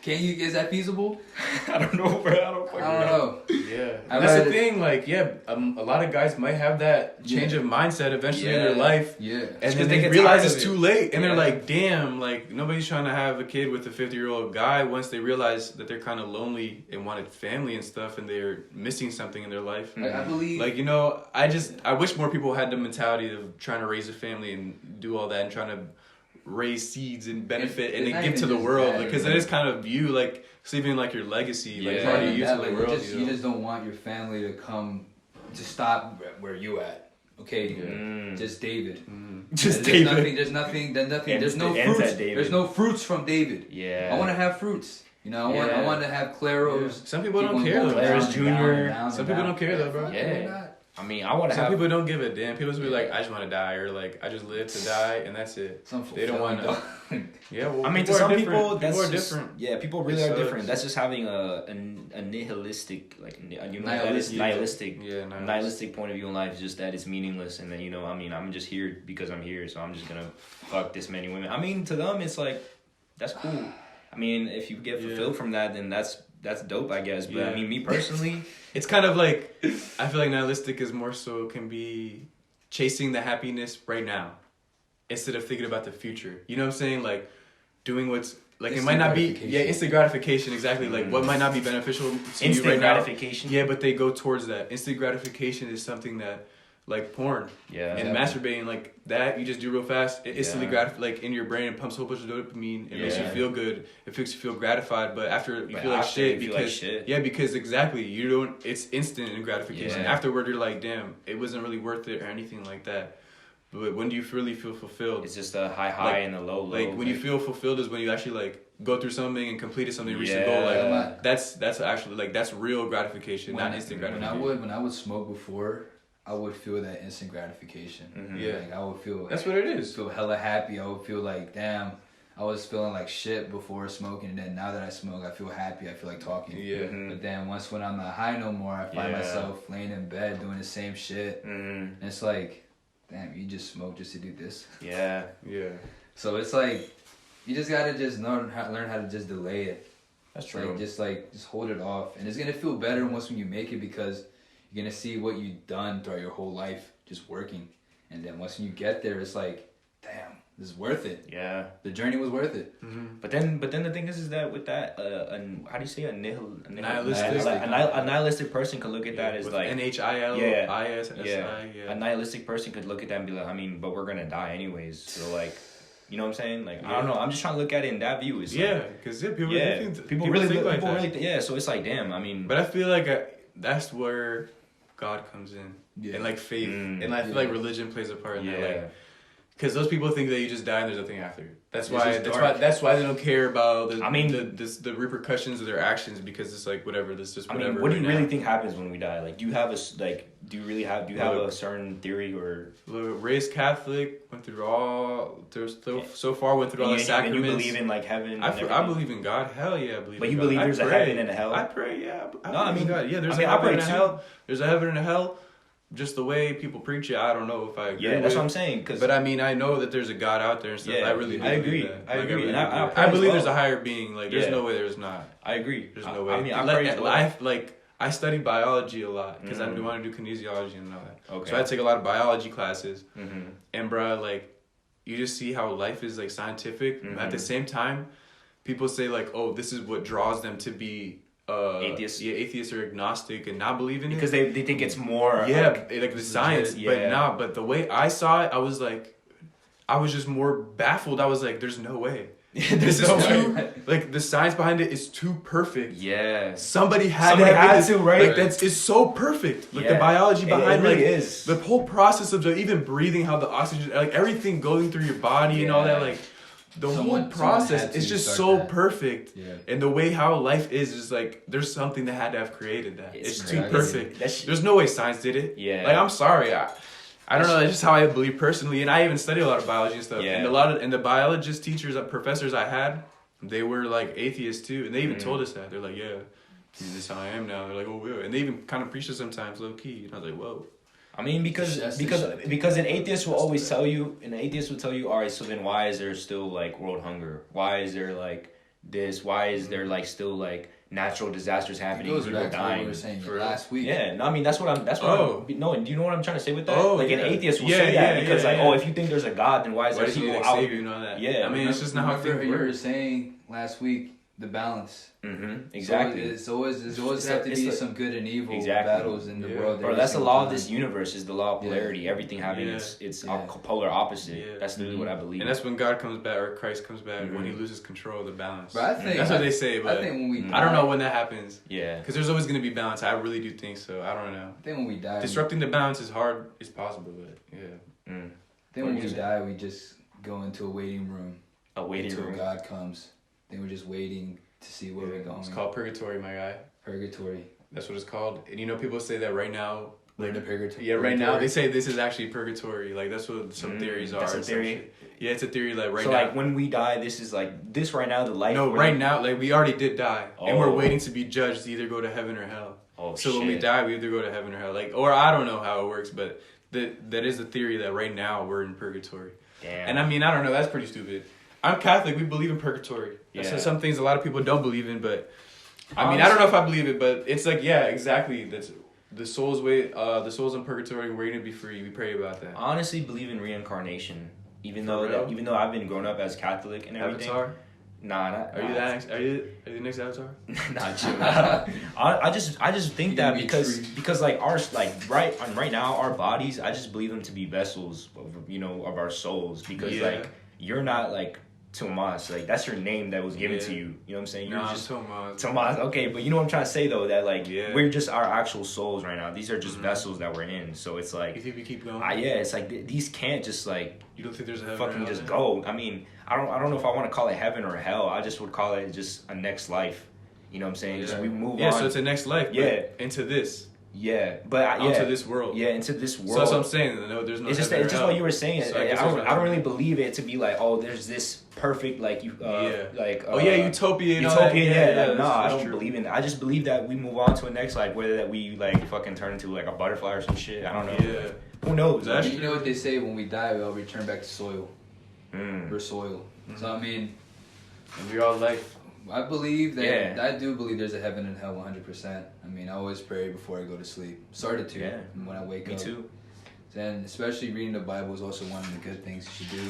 Is that feasible? I don't know, bro. I don't know. Yeah. That's the thing, like, a lot of guys might have that change of mindset eventually in their life. Yeah. And then they realize it's too late. And they're like, damn, like, nobody's trying to have a kid with a 50-year-old guy once they realize that they're kind of lonely and wanted family and stuff and they're missing something in their life. I believe. Like, you know, I wish more people had the mentality of trying to raise a family and do all that and trying to raise seeds and benefit and then give to the world because it is kind of you like leaving like your legacy like part of you to the world. You just don't want your family to come to stop where you at. Okay, just David. Just David. There's nothing. There's no fruits. There's no fruits from David. Yeah, I want to have fruits. You know, I want to have Claros. Some people don't care though. Claros Jr. Some people don't care though, bro. Yeah. I mean, I want to have... Some people don't give a damn. People just be like, I just want to die, or like, I just live to die, and that's it. They don't want to... Yeah, well, I mean, to some people, that's are different. Yeah, people really are different. That's just having a nihilistic, like, nihilistic point of view in life. It's just that it's meaningless, and then, you know, I mean, I'm just here because I'm here, so I'm just gonna fuck this many women. I mean, to them, it's like, that's cool. I mean, if you get fulfilled from that, then that's dope, I guess. But I mean, me personally... It's kind of like, I feel like nihilistic is more so can be chasing the happiness right now instead of thinking about the future. You know what I'm saying? Like doing what's, like it might not be, instant gratification, exactly. Like what might not be beneficial to you right now. Instant gratification. Yeah, but they go towards that. Instant gratification is something that, like porn and masturbating, like that, you just do real fast. It instantly like in your brain, it pumps a whole bunch of dopamine. It makes you feel good. It makes you feel gratified. But after you feel like shit because exactly you don't. It's instant in gratification. Afterward, you're like, damn, it wasn't really worth it or anything like that. But when do you really feel fulfilled? It's just a high and a low. Like when you feel fulfilled is when you actually like go through something and completed something, reach the goal. Like that's actually like that's real gratification, not instant gratification. When I would smoke before, I would feel that instant gratification. Like I would feel. That's what it is. Feel hella happy. I would feel like, damn, I was feeling like shit before smoking, and then now that I smoke, I feel happy. I feel like talking. But then when I'm not high no more, I find myself laying in bed doing the same shit, and it's like, damn, you just smoke just to do this. Yeah. So it's like, you just gotta just learn how to just delay it. That's true. Just hold it off, and it's gonna feel better once when you make it because you're gonna see what you've done throughout your whole life just working, and then once you get there, it's like, damn, this is worth it. Yeah, the journey was worth it. But then the thing is that with that, how do you say a nihilistic person could look at that as like NHILISSI. A nihilistic person could look at that and be like, I mean, but we're gonna die anyways, so like. You know what I'm saying? Like, I don't know. I'm just trying to look at it in that view. It's because people really think like that. So it's like, damn, I mean. But I feel like that's where God comes in. And like faith. And I feel like religion plays a part in that. Like, because those people think that you just die and there's nothing after. That's why they don't care about the repercussions of their actions, because it's like whatever. This just whatever. I mean, what do you really think happens when we die? Like, do you have a certain theory or? Raised Catholic, went through all the sacraments. And you believe in like heaven? I believe in God. Hell yeah, I believe. But you believe there's a heaven and a hell? I pray. Yeah. I mean, God. Yeah, there's a heaven and a hell. There's a heaven and a hell. just the way people preach it, I don't know if I agree. Yeah, that's with. what I'm saying. But I mean, I know that there's a God out there and stuff. Yeah, I really do I agree. believe that. I agree. Really And I do. pray I as believe well. there's a higher being. Like, there's Yeah. no way there's not. I agree. There's no way. I mean, I pray as well. I study biology a lot because I want to do kinesiology and all that. Okay. So I take a lot of biology classes. Mm-hmm. And bro, like, you just see how life is like scientific. Mm-hmm. At the same time, people say like, oh, this is what draws them to be atheist. Yeah, atheist or agnostic and not believe in Because it. they think it's more. Yeah, like the science. Yeah. But nah, but the way I saw it, I was just more baffled. I was like, there's no way. This is too, like, the science behind it is too perfect. Yeah. Somebody had to, right? Like, it's so perfect. Like, the Yeah. biology behind it really like, is. the whole process of even breathing, how the oxygen, like, everything going through your body and all that, like, the whole process is just so perfect. Yeah. And the way how life is like, there's something that had to have created that. It's too crazy. perfect. There's no way science did it. Yeah. Like, I'm sorry. I don't know. That's just how I believe personally. And I even study a lot of biology and stuff. Yeah. And the biologist teachers, professors I had, they were like atheists too. And they even told us that. They're like, yeah, this is how I am now. They're like, oh, yeah. And they even kind of preach it sometimes low key. And I was like, whoa. I mean, because an atheist will always tell you, all right, so then why is there still like world hunger? Why is there like this? Why is there like still like natural disasters happening? It goes People back to what dying. we were saying last week. Yeah, no, I mean that's what I'm. Oh. No, do you know what I'm trying to say with that? Oh, like yeah. an atheist will Yeah, say that yeah, because yeah, like, yeah. oh, if you think there's a God, then why is Why there does he people like out? save you and all that? Yeah, I mean, it's just not how things you were work. saying last week, the balance. Mm-hmm. Exactly. So there's always have to be some good and evil battles in the world. Bro, that's the law of this universe. Is the law of polarity. Yeah. Everything having its polar opposite. Yeah. That's literally what I believe. And that's when God comes back or Christ comes back when he loses control of the balance. But I think that's what they say. But I think when we die, I don't know when that happens. Yeah. Because there's always going to be balance. I really do think so. I don't know. I think when we die, Disrupting the balance is hard. It's possible, but yeah. I think when we die, we just go into a waiting room. Until God comes. Then we're just waiting to see where we're going. It's called purgatory, my guy. Purgatory. That's what it's called. And you know, people say that right now. We're in the purgatory. Yeah, right now they say this is actually purgatory. Like that's what some theories are. That's a theory. Yeah, it's a theory. Like so now. Like when we die, this is like this right now. The life. No, right now, like we already did die, and we're Oh. waiting to be judged to either go to heaven or hell. Oh, so when we die, we either go to heaven or hell. Like, or I don't know how it works, but that is the theory that right now we're in purgatory. Damn. And I mean, I don't know. That's pretty stupid. I'm Catholic. We believe in purgatory. That's some things a lot of people don't believe in, but I mean, I don't know if I believe it, but it's like, yeah, exactly. That's the soul's way. The soul's in purgatory. We're gonna be free. We pray about that. I honestly believe in reincarnation, even though I've been grown up as Catholic and everything. Avatar? Nah, not. Are you the next Avatar? Not you. I just think that because like right now our bodies, I just believe them to be vessels of our souls, because like you're not like Tomas, like that's your name that was given to you. You know what I'm saying? You're just Tomas. Okay, but you know what I'm trying to say though, that like we're just our actual souls right now. These are just vessels that we're in. So it's like, you think we keep going? It's like these can't just like, you don't think there's a heaven fucking just go. I mean, I don't know if I want to call it heaven or hell. I just would call it just a next life. You know what I'm saying? Just we move on. Yeah, so it's a next life. Into this. Yeah, but into this world. Yeah, into this world. So that's what I'm saying. No, there's no. It's just what you were saying. So I don't really believe it to be like, oh, there's this perfect like utopia. Yeah, no, I don't believe in that. I just believe that we move on to a next life, whether that we like fucking turn into like a butterfly or some shit. I don't know. Yeah. Who knows? You know what they say, when we die, we all return back to soil. We're soil. So I mean, and we're all life. I believe that. I do believe there's a heaven and hell 100%. I mean, I always pray before I go to sleep. Started to when I wake up. Me too. And especially reading the Bible is also one of the good things you should do.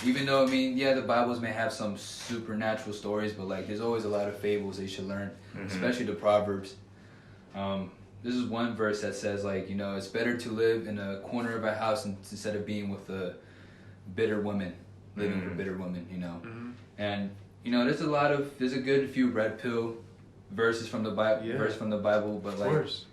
Even though, I mean, the Bibles may have some supernatural stories, but like there's always a lot of fables that you should learn, especially the Proverbs. This is one verse that says like, it's better to live in a corner of a house instead of being with a bitter woman, living with a bitter woman, And there's a good few red pill verses from the Bible, but like, of course.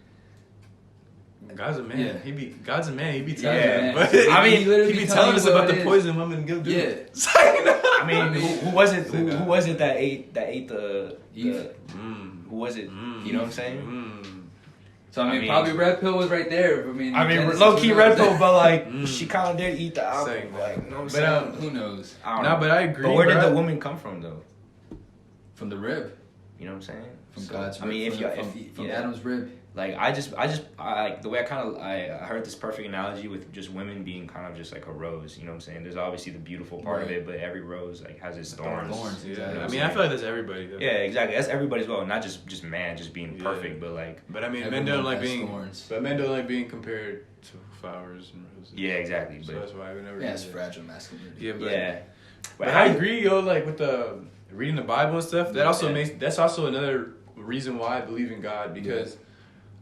God's a man. Yeah. God's a man. He be telling telling But I mean, he be telling us about the poison women give. Yeah. I mean, who was it that ate the Eve? Who was it? You know what I'm saying? So I mean, probably red pill was right there. I mean, low key red pill, but like she kind of did eat the apple. Like, you know what I'm saying? Who knows? But I agree. But where did the woman come from though? From the rib. You know what I'm saying? From God's rib. I mean, from Adam's rib. Like I like the way I heard this perfect analogy with just women being kind of just like a rose. You know what I'm saying? There's obviously the beautiful part of it, but every rose like has its thorns. Yeah. You know I mean, I feel like that's everybody. Though. Yeah, exactly. That's everybody as well. Not just man, just being perfect, but like. But I mean, men don't like being. Thorns. But men don't like being compared to flowers and roses. Yeah, exactly. So that's why we never. Yeah, it's fragile masculinity. Yeah, but I agree, yo. Like with the reading the Bible and stuff, that also makes. That's also another reason why I believe in God, because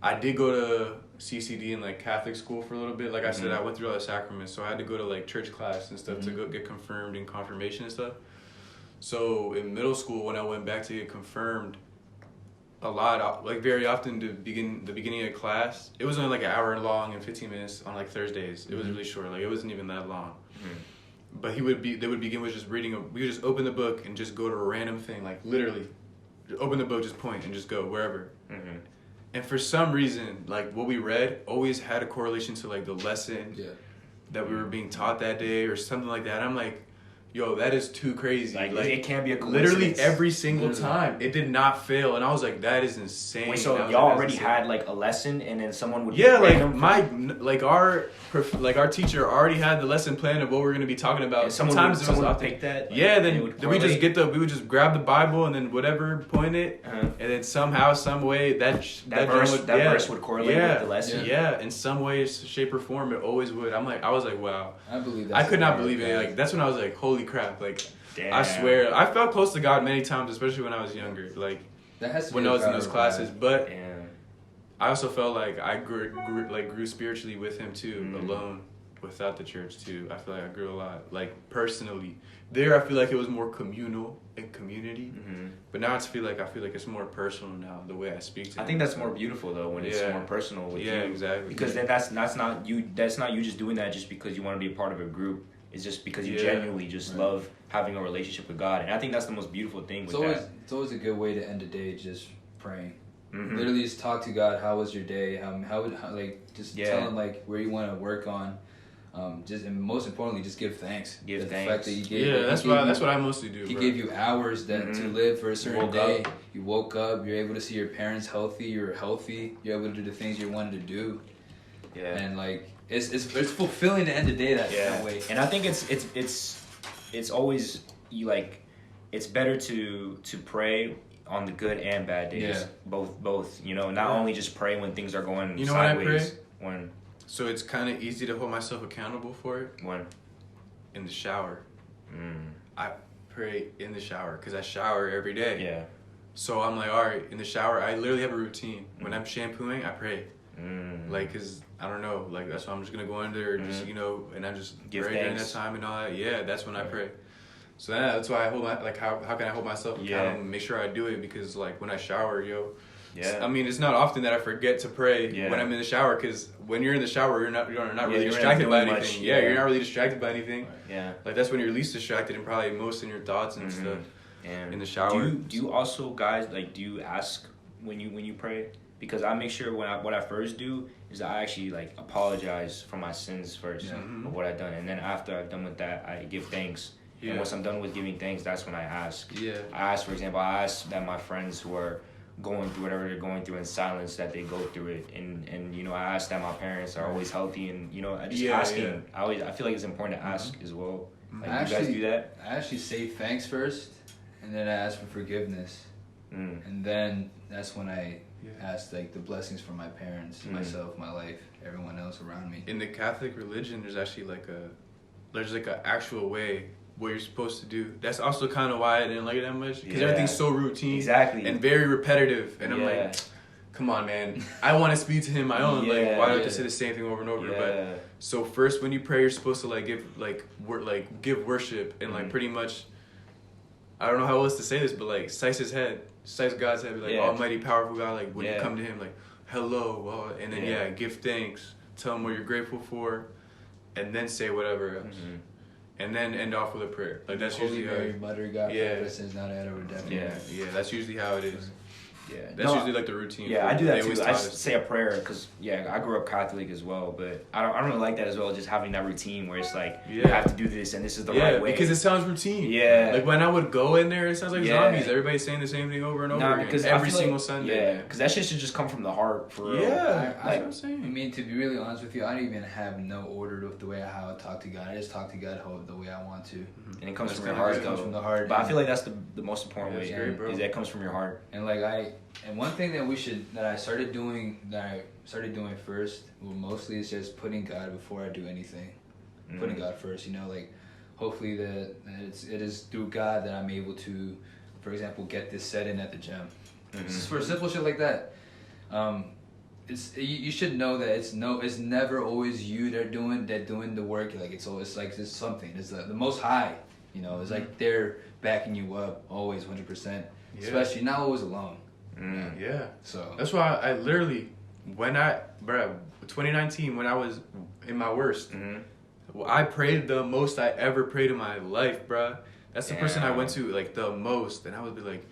I did go to CCD and like Catholic school for a little bit. Like I said, I went through all the sacraments, so I had to go to like church class and stuff to go get confirmed in confirmation and stuff. So in middle school, when I went back to get confirmed, a lot, like very often the beginning of class, it was only like an hour long and 15 minutes on like Thursdays. It was really short, like it wasn't even that long. But they would begin with just reading. We would just open the book and just go to a random thing, like literally, open the book, just point and just go wherever. And for some reason, like what we read always had a correlation to like the lesson that we were being taught that day or something like that. I'm like, yo, that is too crazy. Like it can't be a coincidence. Literally every single time, it did not fail, and I was like, that is insane. Wait, so y'all already had like a lesson, and then someone would our teacher already had the lesson plan of what we're gonna be talking about. And sometimes someone would pick that. Like, then we would just grab the Bible and then whatever, point it, and then somehow, some way that verse would correlate with the lesson. Yeah, in some way, shape, or form, it always would. I was like, wow. I believe that. I could not believe it. Like that's when I was like, holy crap! Like, damn. I swear, I felt close to God many times, especially when I was younger. Like, that has to when I was in those classes. But damn. I also felt like I grew spiritually with Him too, alone, without the church too. I feel like I grew a lot, like personally. There, I feel like it was more communal and community. But now I feel like it's more personal now, the way I speak to Him. I think that's more beautiful though when it's more personal with you. Yeah, exactly. Because then that's not you. That's not you just doing that just because you want to be a part of a group. It's just because you genuinely just love having a relationship with God, and I think that's the most beautiful thing. It's always a good way to end a day, just praying. Literally, just talk to God. How was your day? How tell Him like where you want to work on. And most importantly, just give thanks. Give thanks. The fact that He gave. That's what I mostly do. He gave you hours to live for a certain day. You woke up. You're able to see your parents healthy. You're healthy. You're able to do the things you wanted to do. Yeah. And like. It's fulfilling to end the day that way. And I think it's always it's better to pray on the good and bad days. Yeah. Both. You know, not only just pray when things are going sideways. When I pray? So it's kind of easy to hold myself accountable for it. When? In the shower. I pray in the shower because I shower every day. Yeah. So I'm like, all right, in the shower, I literally have a routine. When I'm shampooing, I pray. Like, cause I don't know, like that's why I'm just gonna go under, just and I just pray during that time and all that. Yeah, that's when I pray. So that's why I hold how can I hold myself accountable and make sure I do it, because like when I shower, I mean it's not often that I forget to pray when I'm in the shower, because when you're in the shower you're not really distracted by anything. You're not really distracted by anything. Like that's when you're least distracted and probably most in your thoughts and stuff. In the shower. Do you also guys do you ask when you pray? Because I make sure what I first do is I actually apologize for my sins first of what I've done, and then after I've done with that, I give thanks. And once I'm done with giving thanks, that's when I ask. I ask, for example, that my friends who are going through whatever they're going through in silence, that they go through it, and I ask that my parents are always healthy, and I just asking. I feel like it's important to ask as well. You guys do that? I actually say thanks first, and then I ask for forgiveness, and then that's when I ask the blessings for my parents, myself, my life, everyone else around me. In the Catholic religion, there's actually there's an actual way what you're supposed to do. That's also kind of why I didn't like it that much, because everything's so routine and very repetitive, and I'm like, come on, man, I want to speak to Him my own. Why do I have to say the same thing over and over? But so first, when you pray, you're supposed to give worship and pretty much, I don't know how else to say this, but size His head. Size God's head, almighty, powerful God, when you come to Him, hello, and then give thanks, tell Him what you're grateful for, and then say whatever else, and then end off with a prayer. That's Holy usually Mary, Mother of God, for sins, not out of redemption. That's usually how it is. Yeah, That's usually like the routine. Yeah, I do that they too. always I taught just us. say a prayer because I grew up Catholic as well, but I don't really like that as well. Just having that routine where it's like you have to do this and this is the right way. Because it sounds routine. Yeah, like when I would go in there, it sounds like zombies. Everybody's saying the same thing over and over again. Because every single Sunday. Yeah, because that shit should just come from the heart. For real. Yeah, like, that's what I'm saying. I mean, to be really honest with you, I don't even have no order of the way how I talk to God. I just talk to God the way I want to, and it comes That's from your kinda heart. good. Though. From the heart. But I feel like that's the most important way. Great, bro. Is that it comes from your heart. And like one thing that I started doing first, well, mostly is just putting God before I do anything. Putting God first, you know, like hopefully that it is through God that I'm able to, for example, get this set in at the gym. Just for simple shit like that. You should know that it's never always you that doing the work. Like it's always like there's something. It's the Most High, you know. It's like they're backing you up always 100%. Especially you're not always alone. Yeah. So that's why I literally 2019 when I was in my worst, I prayed the most I ever prayed in my life, bruh. That's the person I went to like the most, and I would be like,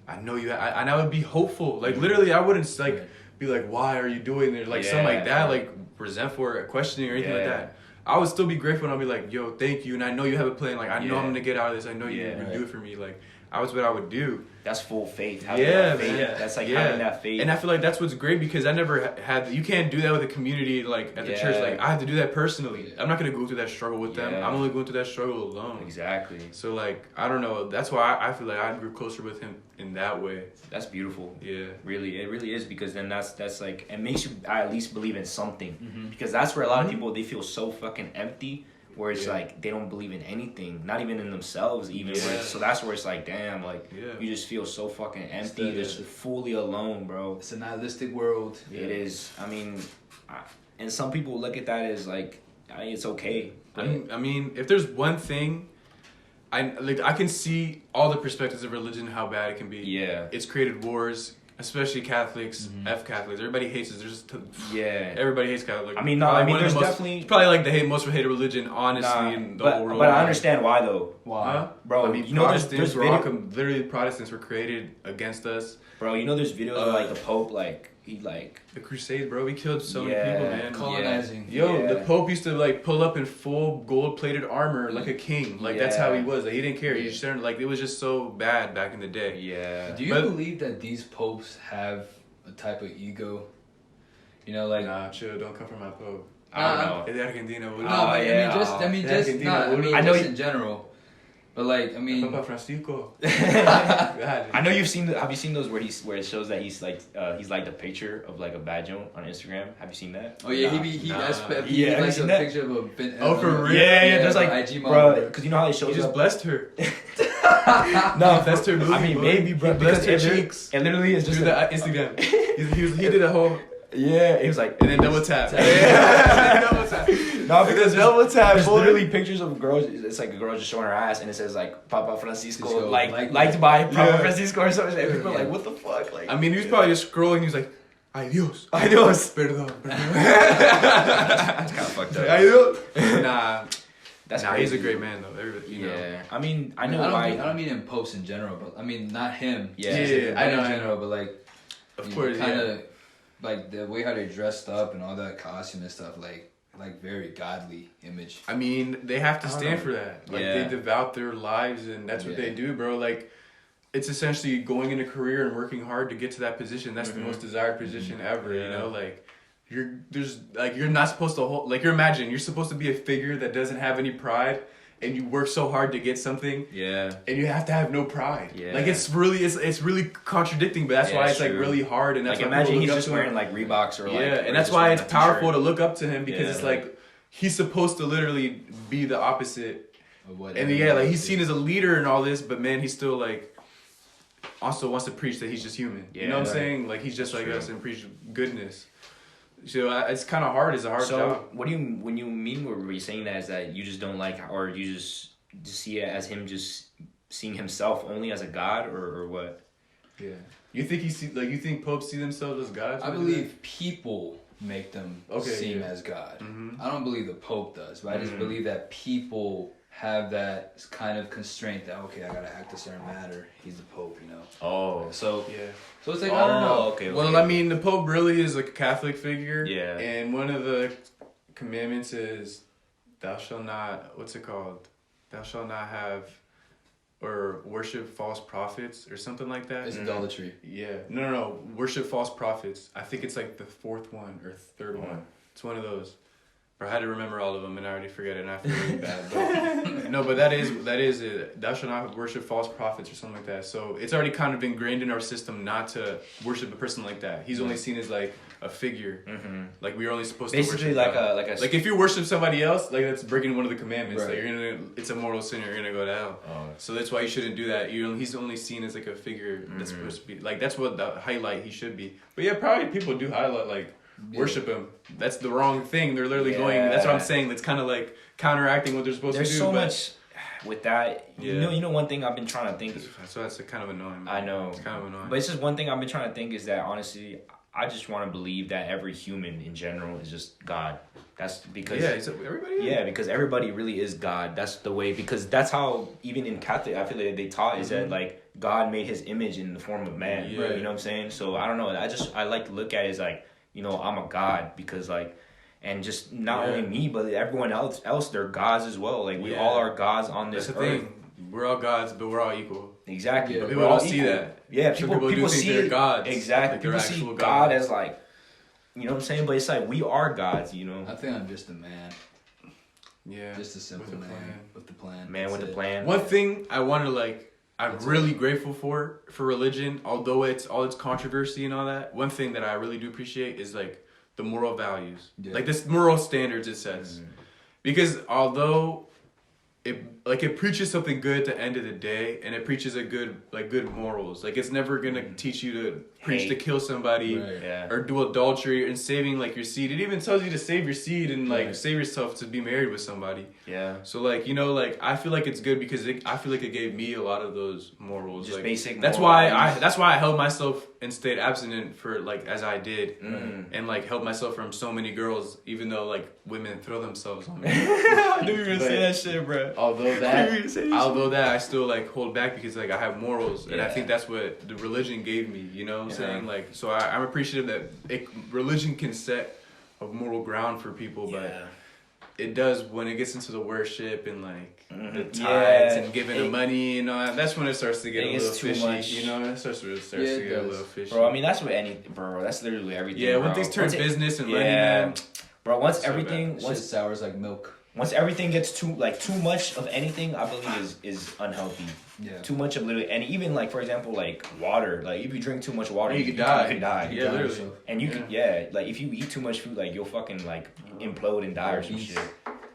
I know you, and I would be hopeful. Like literally, I wouldn't like be like, why are you doing this? Like something like that, like resentful or questioning or anything like that. I would still be grateful, and I'll be like, yo, thank you, and I know you have a plan. Like I know I'm gonna get out of this. I know you do it for me. Like that was what I would do. That's full faith. Having that faith. Man. That's like having that faith. And I feel like that's what's great because I never had. You can't do that with a community like at the church. Like I have to do that personally. I'm not gonna go through that struggle with them. I'm only going through that struggle alone. Exactly. So like I don't know. That's why I feel like I grew closer with him in that way. That's beautiful. Yeah. Really, it really is because then that's like it makes you at least believe in something because that's where a lot of people they feel so fucking empty. Where it's like they don't believe in anything, not even in themselves, even. So that's where it's like, damn, like you just feel so fucking empty, just fully alone, bro. It's a nihilistic world. It is. I mean, and some people look at that as like, it's okay. I mean, if there's one thing, I can see all the perspectives of religion, how bad it can be. Yeah, it's created wars. Especially Catholics, Catholics. Everybody hates it. There's just everybody hates Catholics. I mean, there's definitely it's probably like the most hated religion, honestly, in the whole world. But I understand why though. Why, bro? I mean, you know, there's literally Protestants were created against us, bro. You know, there's videos of like the Pope, like he like the Crusades, bro. We killed so many people, man. Colonizing. The Pope used to like pull up in full gold-plated armor like a king. Like that's how he was. Like he didn't care. He just like it was just so bad back in the day. Yeah. Do you believe that these popes have a type of ego? You know, like nah, chill. Don't come from my Pope. I don't know. Argentina. No, I know in general. But like, I mean, Papa Francisco. I know you've seen. Have you seen those where it shows that he's like the picture of like a bad joint on Instagram? Have you seen that? Oh yeah, he like a picture of a for real. Yeah, there's like IG bro, because you know how he shows. He just blessed her. No, blessed her. I mean, maybe, bro. He blessed her cheeks. It literally is just through the Instagram. He did a whole. Yeah, it was like and then double tap. Double tap. No, because double tap. There's literally pictures of girls. It's like a girl just showing her ass, and it says like Papa Francisco, liked by Papa Francisco or something. And people are like, what the fuck? Like, I mean, he was probably just scrolling. He was like, "Ay Dios, perdón." That's kind of fucked up. Ay Dios. Nah, that's he's a great man though. You know. I mean, I know why. I don't mean in popes in general, but I mean not him. Yeah, I know in general, but like, of course, kind of. Like the way how they dressed up and all that costume and stuff, like very godly image. I mean, they have to stand for that. Like they devout their lives, and that's what they do, bro. Like, it's essentially going in a career and working hard to get to that position. That's the most desired position ever. You know, like you're not supposed to hold. Like, you're supposed to be a figure that doesn't have any pride. And you work so hard to get something, and you have to have no pride. Like it's really contradicting, but that's why it's like really hard. And that's like why imagine he's just wearing like Reeboks or like and that's why it's powerful to look up to him because it's like he's supposed to literally be the opposite of what. And like he's seen as a leader and all this, but man, he's still like also wants to preach that he's just human. You know what I'm saying? Like he's just like us and preach goodness. So it's kind of hard. It's a hard job. What do you when you mean were you saying that is that you just don't like or you just see it as him just seeing himself only as a god or what? Yeah. You think you think popes see themselves as gods? I believe people make them seem as God. I don't believe the Pope does, but I just believe that people have that kind of constraint that, okay, I gotta act a certain manner. He's the Pope, you know. Oh. So Yeah. so it's like, I don't know. Okay. Well, I mean, the Pope really is like a Catholic figure. Yeah. And one of the commandments is, thou shalt not, what's it called? Thou shalt not have or worship false prophets or something like that. It's idolatry. Yeah. No. Worship false prophets. I think it's like the fourth one or third one. It's one of those. Or I had to remember all of them and I already forget it and I feel really bad. But, no, but that is it. Thou shalt not worship false prophets or something like that. So it's already kind of ingrained in our system not to worship a person like that. He's only seen as like a figure. Mm-hmm. Like we're only supposed basically to worship like God. Like if you worship somebody else, like that's breaking one of the commandments. Right. Like it's a mortal sin. You're gonna go to hell. Oh. So that's why you shouldn't do that. He's only seen as like a figure that's supposed to be like that's what the highlight he should be. But yeah, probably people do highlight like. Worship him. That's the wrong thing. They're literally going. That's what I'm saying. That's kind of like counteracting what they're supposed to do. There's so much with that. Yeah. You know, one thing I've been trying to think. So that's kind of annoying. Man. I know. It's kind of annoying. But it's just one thing I've been trying to think is that honestly, I just want to believe that every human in general is just God. That's because everybody. Yeah, because everybody really is God. That's the way. Because that's how even in Catholic, I feel like they taught is that like God made His image in the form of man. Yeah. You know what I'm saying? So I don't know. I like to look at it as like. You know, I'm a God because like, and just not only me, but everyone else, they're gods as well. Like we all are gods on this earth. Thing. We're all gods, but we're all equal. Exactly. Yeah, people don't see that. Yeah, Some people do see think they're gods. Exactly. Like people see God gods as like, you know what I'm saying? But it's like we are gods. You know. I think I'm just a man. Yeah. Just a simple man with the plan. Man with the plan. One thing I want to like. I'm really grateful for religion, although it's all its controversy and all that. One thing that I really do appreciate is like the moral values, like this moral standards it sets, because although it preaches something good at the end of the day, and it preaches a good morals. Like it's never gonna teach you to preach to kill somebody or do adultery and saving like your seed. It even tells you to save your seed and like save yourself to be married with somebody. Yeah. So like like I feel like it's good because I feel like it gave me a lot of those morals. Just like, basic. That's why I held myself and stayed abstinent for like as I did, and like held myself from so many girls, even though like women throw themselves on me. I knew you were gonna say that shit, bro. Although that I still like hold back because like I have morals, and I think that's what the religion gave me. You know what I'm saying? Like so I'm appreciative that religion can set a moral ground for people, but it does when it gets into the worship and like the tithes and giving the money and all that. That's when it starts to get a little fishy. Much. You know, it starts to get a little fishy. Bro, I mean that's what bro. That's literally everything. Yeah, when things turn business and money, man. Bro, once everything sours like milk. Once everything gets too much of anything, I believe is unhealthy. Yeah. Too much of literally, and even like for example, like water. Like if you drink too much water, you could die. You could die. Yeah, literally. And you could like if you eat too much food, like you'll fucking like implode and die or some shit.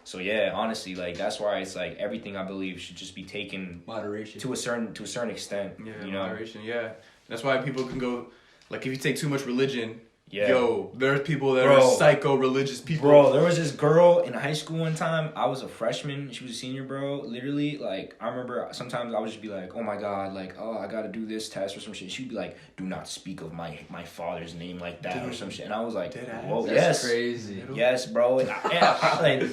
So yeah, honestly, like that's why it's like everything I believe should just be taken moderation to a certain extent. Yeah, you know? Moderation. Yeah, that's why people can go like if you take too much religion. Yeah. Yo, there's people that are psycho religious people. Bro, there was this girl in high school one time. I was a freshman. She was a senior, bro. Literally, like, I remember sometimes I would just be like, oh my God, like, oh, I gotta do this test or some shit. She'd be like, do not speak of my father's name like that or some shit. And I was like, whoa, that's crazy. Yes, bro. And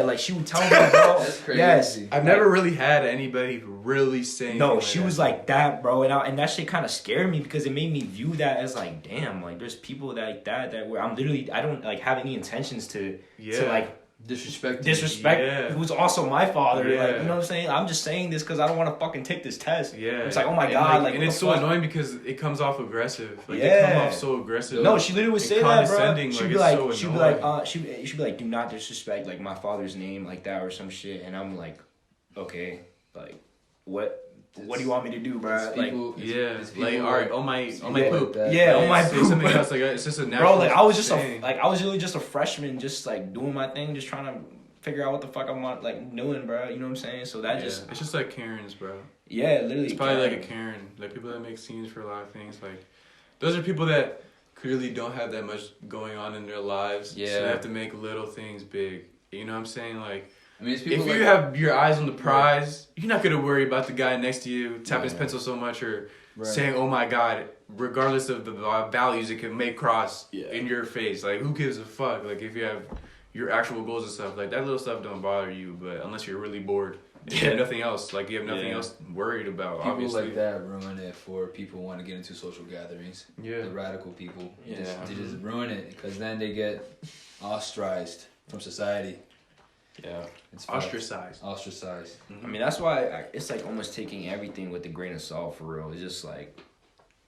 like, she would tell me, bro. That's crazy. Yes. I've never really had anybody really saying she was like that, bro. And that shit kind of scared me because it made me view that as like, damn, like, there's people like that where I don't like have any intentions to like disrespect who's also my father. Like, you know what I'm saying? I'm just saying this because I don't want to fucking take this test. It's like, oh my God, and it's so annoying because it comes off aggressive. Like it comes off so aggressive. No, she literally would say that, bro. She'd be like, do not disrespect like my father's name like that or some shit. And I'm like, okay, like what do you want me to do, bro? Like, alright, on my poop. On my poop. Something else, like it's just a natural. Bro, like I was literally just a freshman, just like doing my thing, just trying to figure out what the fuck I'm like doing, bro. You know what I'm saying? So that it's just like Karens, bro. Yeah, literally. It's probably like a Karen, like people that make scenes for a lot of things. Like those are people that clearly don't have that much going on in their lives. Yeah, so they have to make little things big. You know what I'm saying? Like. I mean, if you have your eyes on the prize, you're not going to worry about the guy next to you tapping his pencil so much or saying, oh my God, regardless of the values it can make cross in your face. Like, who gives a fuck? Like, if you have your actual goals and stuff. Like that little stuff don't bother you, but unless you're really bored, you have nothing else. Like you have nothing else worried about. People obviously, like that ruin it for people who want to get into social gatherings. Yeah, the radical people. Yeah, they just ruin it because then they get ostracized from society. Yeah, it's ostracized. I mean, that's why it's like almost taking everything with a grain of salt for real. It's just like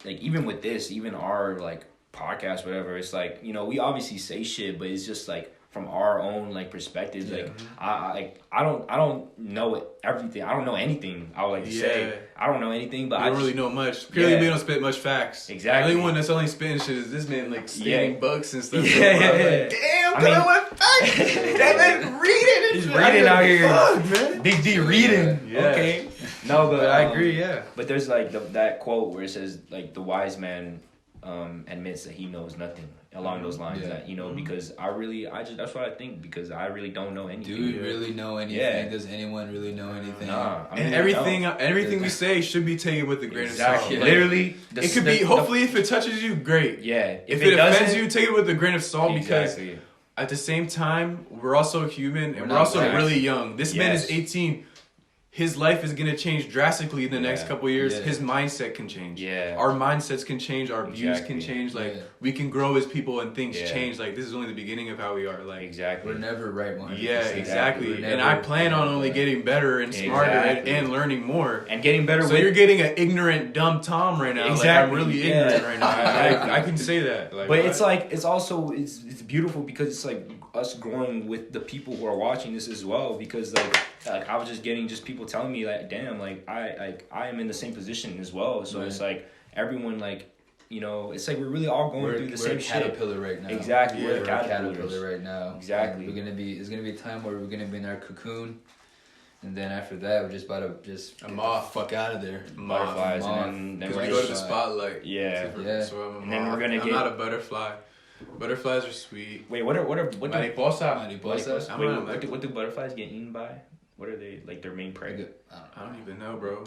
even with this, even our like podcast, whatever. It's like, you know, we obviously say shit, but it's just like from our own like perspectives. Yeah. Like I don't know everything. I don't know anything. I would like to say I don't know anything, but I don't really know much. Purely we don't spit much facts. Exactly. The only one that's only spitting shit is this man, like stating bugs and stuff. Yeah. Like, damn, I went facts. That man reading. He's reading out here. Fuck, man. Big D reading. Yeah. Okay. No, but I agree. Yeah. But there's like that quote where it says like the wise man admits that he knows nothing along those lines. That, you know, because I just that's what I think, because I really don't know anything. Do we really know anything? Yeah. Does anyone really know anything? Nah. I mean, And everything we say should be taken with a grain of salt. Exactly. Literally, it could be. Hopefully, if it touches you, great. Yeah. If it offends you, take it with a grain of salt, exactly. because at the same time, we're also human and we're also really young. This man is 18. His life is going to change drastically in the next couple of years. Yeah. His mindset can change. Yeah. Our mindsets can change. Our views can change. Like, we can grow as people and things change. Like, this is only the beginning of how we are. Like, exactly. We're never right 100%. Yeah, exactly. And I plan on only getting better and smarter and learning more. And getting better. So you're getting an ignorant, dumb Tom right now. Exactly. Like, I'm really ignorant right now. I can say that. Like, but it's like, it's also, it's beautiful because it's like us growing with the people who are watching this as well, because like I was just getting people telling me like, damn, like I am in the same position as well. So it's like everyone, like, you know, it's like we're really all going through the same shit. We're a caterpillar right now. Exactly. We're a caterpillar right now. Exactly. It's gonna be a time where we're gonna be in our cocoon, and then after that we're just about to just a moth. Fuck out of there. Butterflies, and then we go to the spotlight. Yeah. So and then we're gonna I'm not a butterfly. Butterflies are sweet. Wait, what Mariposas. What do butterflies get eaten by? What are they, like, their main prey? I don't even know, bro.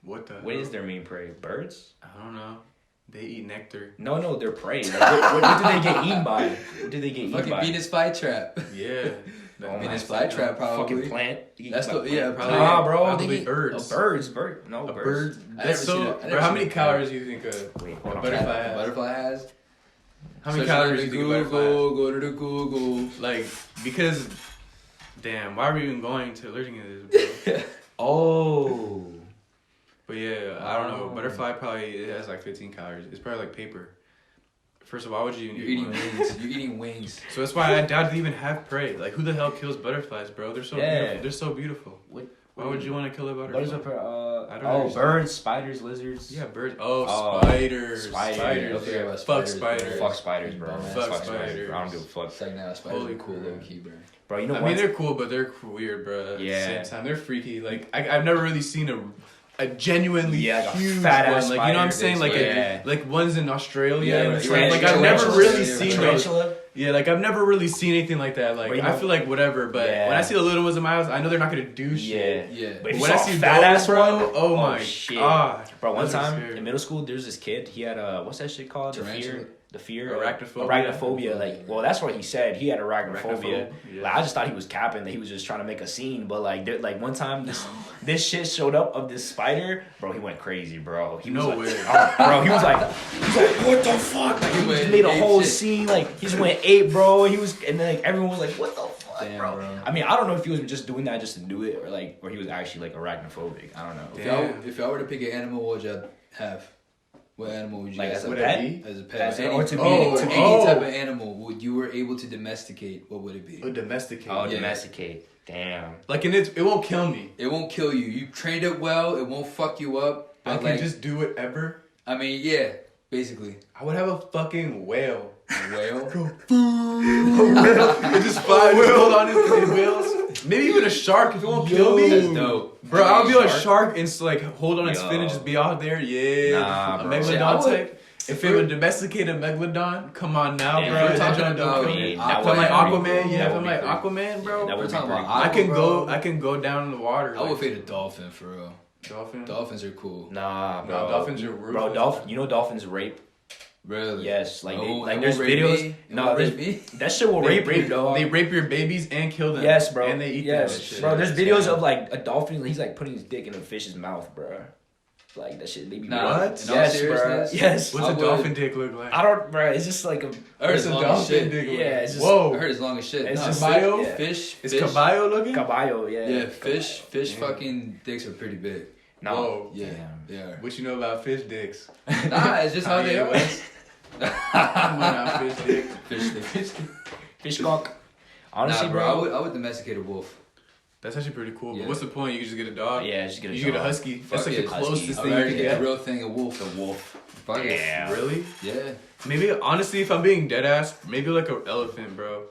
What is their main prey? Birds? I don't know. They eat nectar. No, they're prey. Like, what do they get eaten by? What do they get eaten by? Fucking Venus flytrap. Yeah. Venus flytrap, probably. Fucking plant. That's probably. Nah, bro. Probably birds. Birds. That's so. Bro, how many calories do you think a butterfly has? How many calories do you think a butterfly has? Go to the Google. Like, because, damn, why are we even going to learning this, bro? But yeah, I don't know. Butterfly probably has like 15 calories. It's probably like paper. First of all, why would you even eat wings? You're eating wings. So that's why I doubt they even have prey. Like, who the hell kills butterflies, bro? They're so beautiful. They're so beautiful. Why would you want to kill a butterfly? What is I don't know. Birds, spiders, lizards. Yeah, birds. Spiders. Spiders. Fuck spiders. Fuck spiders, bro. Fuck spiders. I don't give a fuck. It's like, now spiders are cool, low key, bro. Bro, you know what? I mean, they're cool, but they're weird, bro. At the same time, they're freaky. Like, I've never really seen a genuinely huge fat one. ass Like, you know what I'm saying? Like, like ones in Australia. Like, I've never really seen those. Yeah, like I've never really seen anything like that. Like, I feel like whatever, but when I see the little ones in my house, I know they're not gonna do shit. Yeah. But when I see fat ass, bro, oh my god. Bro, one time in middle school, there's this kid. He had what's that shit called? The fear. Arachnophobia. Like, well, that's what he said. He had arachnophobia. Yeah. Like, I just thought he was capping, that he was just trying to make a scene. But like one time, this shit showed up of this spider. Bro, he went crazy, bro. He was bro, he was like, what the fuck? Like, he made a whole scene. Like, he just went ape, bro. And then like everyone was like, what the fuck, bro? I mean, I don't know if he was just doing that just to do it, or he was actually like arachnophobic. I don't know. If y'all were to pick an animal, what would y'all have? What animal would you like as a pet? As a pet. Any type of animal would you were able to domesticate, what would it be? Domesticate. Domesticate. Damn. Like, and it won't kill me. It won't kill you. You trained it well. It won't fuck you up. I can just do whatever. I mean, yeah, basically. I would have a fucking whale. A whale? It just flies, hold on his wheels. Maybe even a shark if it won't kill me. That's dope. Bro, I'll be a shark and like hold on its fin and just be out there. Yeah. Nah, a megalodon type. If it would domesticate a megalodon, come on now, bro. If I'm like Aquaman, bro. That we're talking about. I can go down in the water. I would fade a dolphin for real. Dolphin? Dolphins are cool. Nah, bro. Dolphins are ruthless. Bro, you know dolphins rape? Really? Yes, like Oh, like it there's will rape videos. me? It No, will there's, rape me? that shit will rape you, dog. They rape your babies and kill them. Yes, bro. And they eat yes, them. Shit. bro. There's videos of like a dolphin. He's like putting his dick in a fish's mouth, bro. Like that shit. They be Nah, what? in all Yes, bro. seriousness? Yes. What's I a would- dolphin dick look like? I don't, bro. It's just like a. I heard What's it's a long as dolphin shit. dick look Yeah, like? it's just- Whoa. I heard it's long as shit. It's No, just caballo? yeah. Fish. Is fish. caballo looking? Caballo, yeah. Yeah, fish Yeah. fucking dicks are pretty big. No. Whoa. Yeah, Damn. they are. What you know about fish dicks? Nah, it's just how they Kanye are. West. Come on now, fish dick. Fish dick. Fish cock. Honestly, Nah, bro, I would domesticate a wolf. That's actually pretty cool. Yeah. But what's the point? You can just get a dog. Yeah, just get a You get a dog. husky. Fuck That's like it, the husky. closest I'd thing you rather can get get. a real thing, a wolf. Fuck it. Damn. Really? Yeah. Maybe honestly, if I'm being dead ass, maybe like an elephant, bro.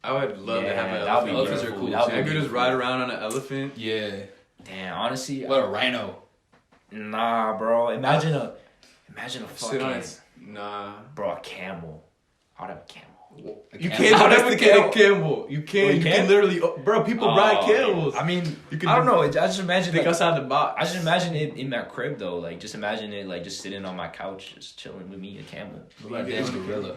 I would love to have an that would be elephant. Elephants are beautiful. cool. That would I be could just beautiful. ride around on an elephant. Yeah. Damn, honestly, What a rhino. nah, bro. Imagine a Sit on fucking it. Nah. bro, a camel. I'd have a camel. You camel. can't How does domesticate the a camel. You can't. Oh, you you can can't? literally, bro. People ride camels. I mean, You can I don't know. I just imagine. Think Like, outside the box. I just imagine it in my crib though. Like, just imagine it like just sitting on my couch, just chilling with me, a camel. What about damn gorilla?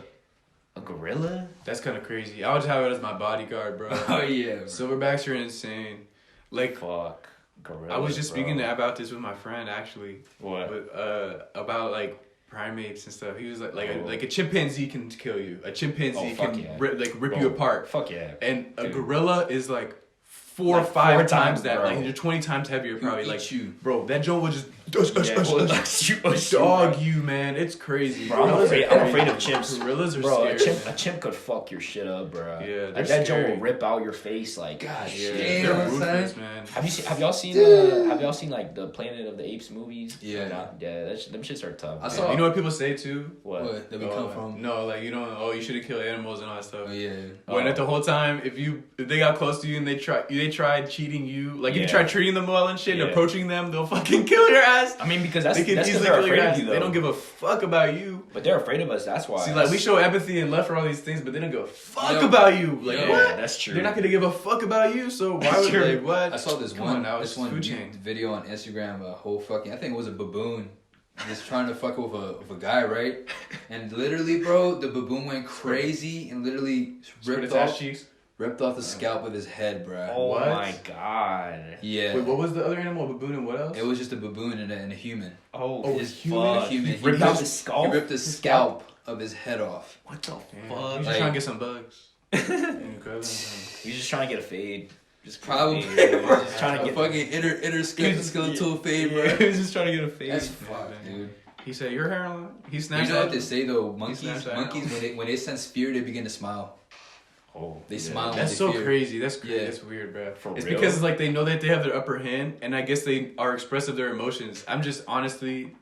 A gorilla? That's kind of crazy. I would just have it as my bodyguard, bro. Oh yeah. Silverbacks are insane. Like, Fuck. Gorilla. I was just speaking about this with my friend actually. What? But, about like primates and stuff. He was like Oh. a chimpanzee can kill you. A chimpanzee Oh, fuck can yeah. rip Bro, you apart. Fuck yeah. And a Dude. gorilla is like 4 or Like 5 4 times times, that. bro. Like you're 20 times heavier probably. Eat Like you. bro, that joint will just Yeah, well, like, dog you, man. It's crazy. Bro, I'm Gorillas afraid- are I'm afraid crazy. of chimps. Gorillas are Bro, scary. a chimp could fuck your shit up, bro. Yeah, they're like that joint scary. will rip out your face. Like, God Yeah, damn, they're son. ruthless, man. Have y'all seen like the Planet of the Apes movies? Yeah. Or not? Yeah, them shits are tough. I man. saw- You know what people say too? What? That we come from? No, like you don't. Oh, you shouldn't kill animals and all that stuff. Oh yeah. When at the whole time, if they got close to you and they tried cheating you, like if you Yeah. try treating them well and shit, Yeah. approaching them, they'll fucking kill your ass. I mean, because that's They can because easily they're kill your afraid ass. of you, though. They don't give a fuck about you. But they're afraid of us. That's why. See, like we show empathy and love for all these things, but they don't give a fuck Yeah. about you. Like yeah, what? that's true. They're not gonna give a fuck about you. So why would True. like what? I saw this Come one on now, this it's one food chain. video on Instagram. A whole fucking I think it was a baboon, just trying to fuck with a guy, right? And literally, bro, the baboon went crazy and literally ripped off the scalp with his head, bro. Oh What? my god. Yeah. Wait, what was the other animal? A baboon and what else? It was just a baboon and a human. Oh, Oh, his human. fuck. Human. He ripped He out just- his skull. He ripped the scalp of his head off. What the Damn. fuck? He's just Like- trying to get some bugs. And grab them. He's just trying to get a fade. Just Probably. He's just trying to A get fucking skeletal fade, bro. Yeah, he's just trying to get a face. That's fucked, dude. He said, "Your hairline." He You snatched know what that. they say though? snaps Monkeys that when they sense fear, they begin to smile. Oh, They yeah. smile. That's they so fear. crazy. That's crazy. Yeah. That's weird, bro. For It's real? because it's like they know that they have their upper hand, and I guess they are expressive of their emotions. I'm just honestly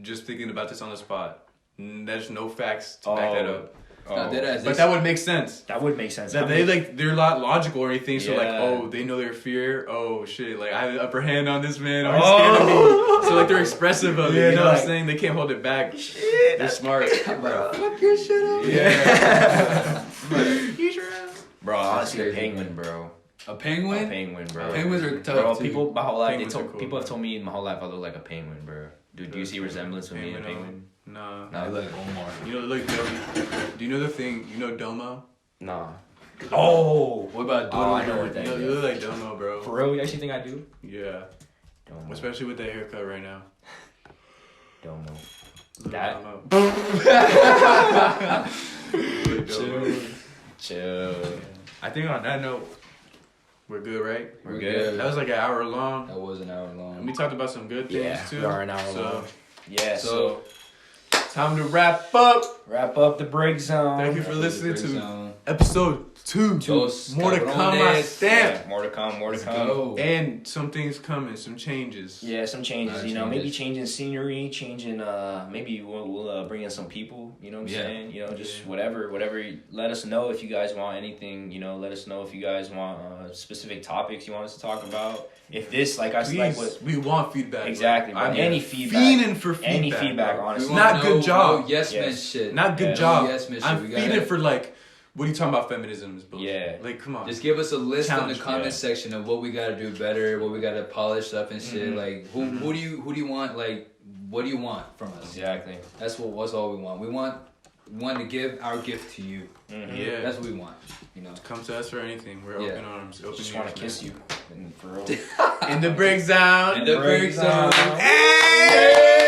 just thinking about this on the spot. There's no facts to back that up. Nah, deadass, But that would make sense. That would make sense. That I they mean, like they're not logical or anything. So like, Yeah. oh, they know their fear. Oh shit, like I have the upper hand on this man. Oh, he's scared of me. So like they're expressive of it. Yeah, You know they're what I'm like- saying? They can't hold it back. shit. They're smart. Bro. fuck your shit up. Yeah. Bro, honestly, a crazy, penguin, bro. A A penguin? penguin, bro. Penguins are tough. Bro, too. people my whole life Penguins are cool, people have bro. told me my whole life I look like a penguin, bro. Dude, do you see resemblance with me and a penguin? Nah. Nah, I look like Omar. You know, look, do you know the thing? You know Domo? Nah. Oh. What about Oh, I know Dodo? what that You is. look like Domo, bro. For real, you actually think I do? Yeah. Don't know. Especially with that haircut right now. Don't know. Little That- Domo. Little Domo. Chill. I think on that note, we're good, right? We're good. That was like an hour long. That was an hour And long. we talked about some good things Yeah, too. we are an hour so, long. Yeah, so So- time to wrap up. wrap up the break zone. Thank you for listening to Zone. episode 2. Dos More to come, I cabrones. stamp. Yeah, more to come, more to Let's come. go. And some things coming, some changes. Yeah, some changes, Nice you know, maybe changes. changing scenery, changing, maybe we'll bring in some people, you know what I'm Yeah. saying? You know, just Yeah. whatever, let us know if you guys want anything, you know, let us know if you guys want specific topics you want us to talk about. If this, like I said, like Please, what, we want feedback. Exactly, Like, bro. I'm Any feedback. fiending for feedback. any feedback, bro. honestly. We Not want good job. No yes, man Yes. shit. Not good Yeah. job. Yes, man, shit. I'm We feeding gotta- for like, what are you talking about? Feminism is bullshit. Yeah. Like, come on. Just give us a list in Challenge, the comment yeah. section of what we gotta do better, what we gotta polish up and shit. Mhm. Like who do you want like what do you want from us? Exactly. That's all we want. We want to give our gift to you. Mm-hmm. Yeah. That's what we want. You know. Come to us for anything. We're open arms. Open Just want to kiss you. And for real. In the break zone. In the break zone. Hey!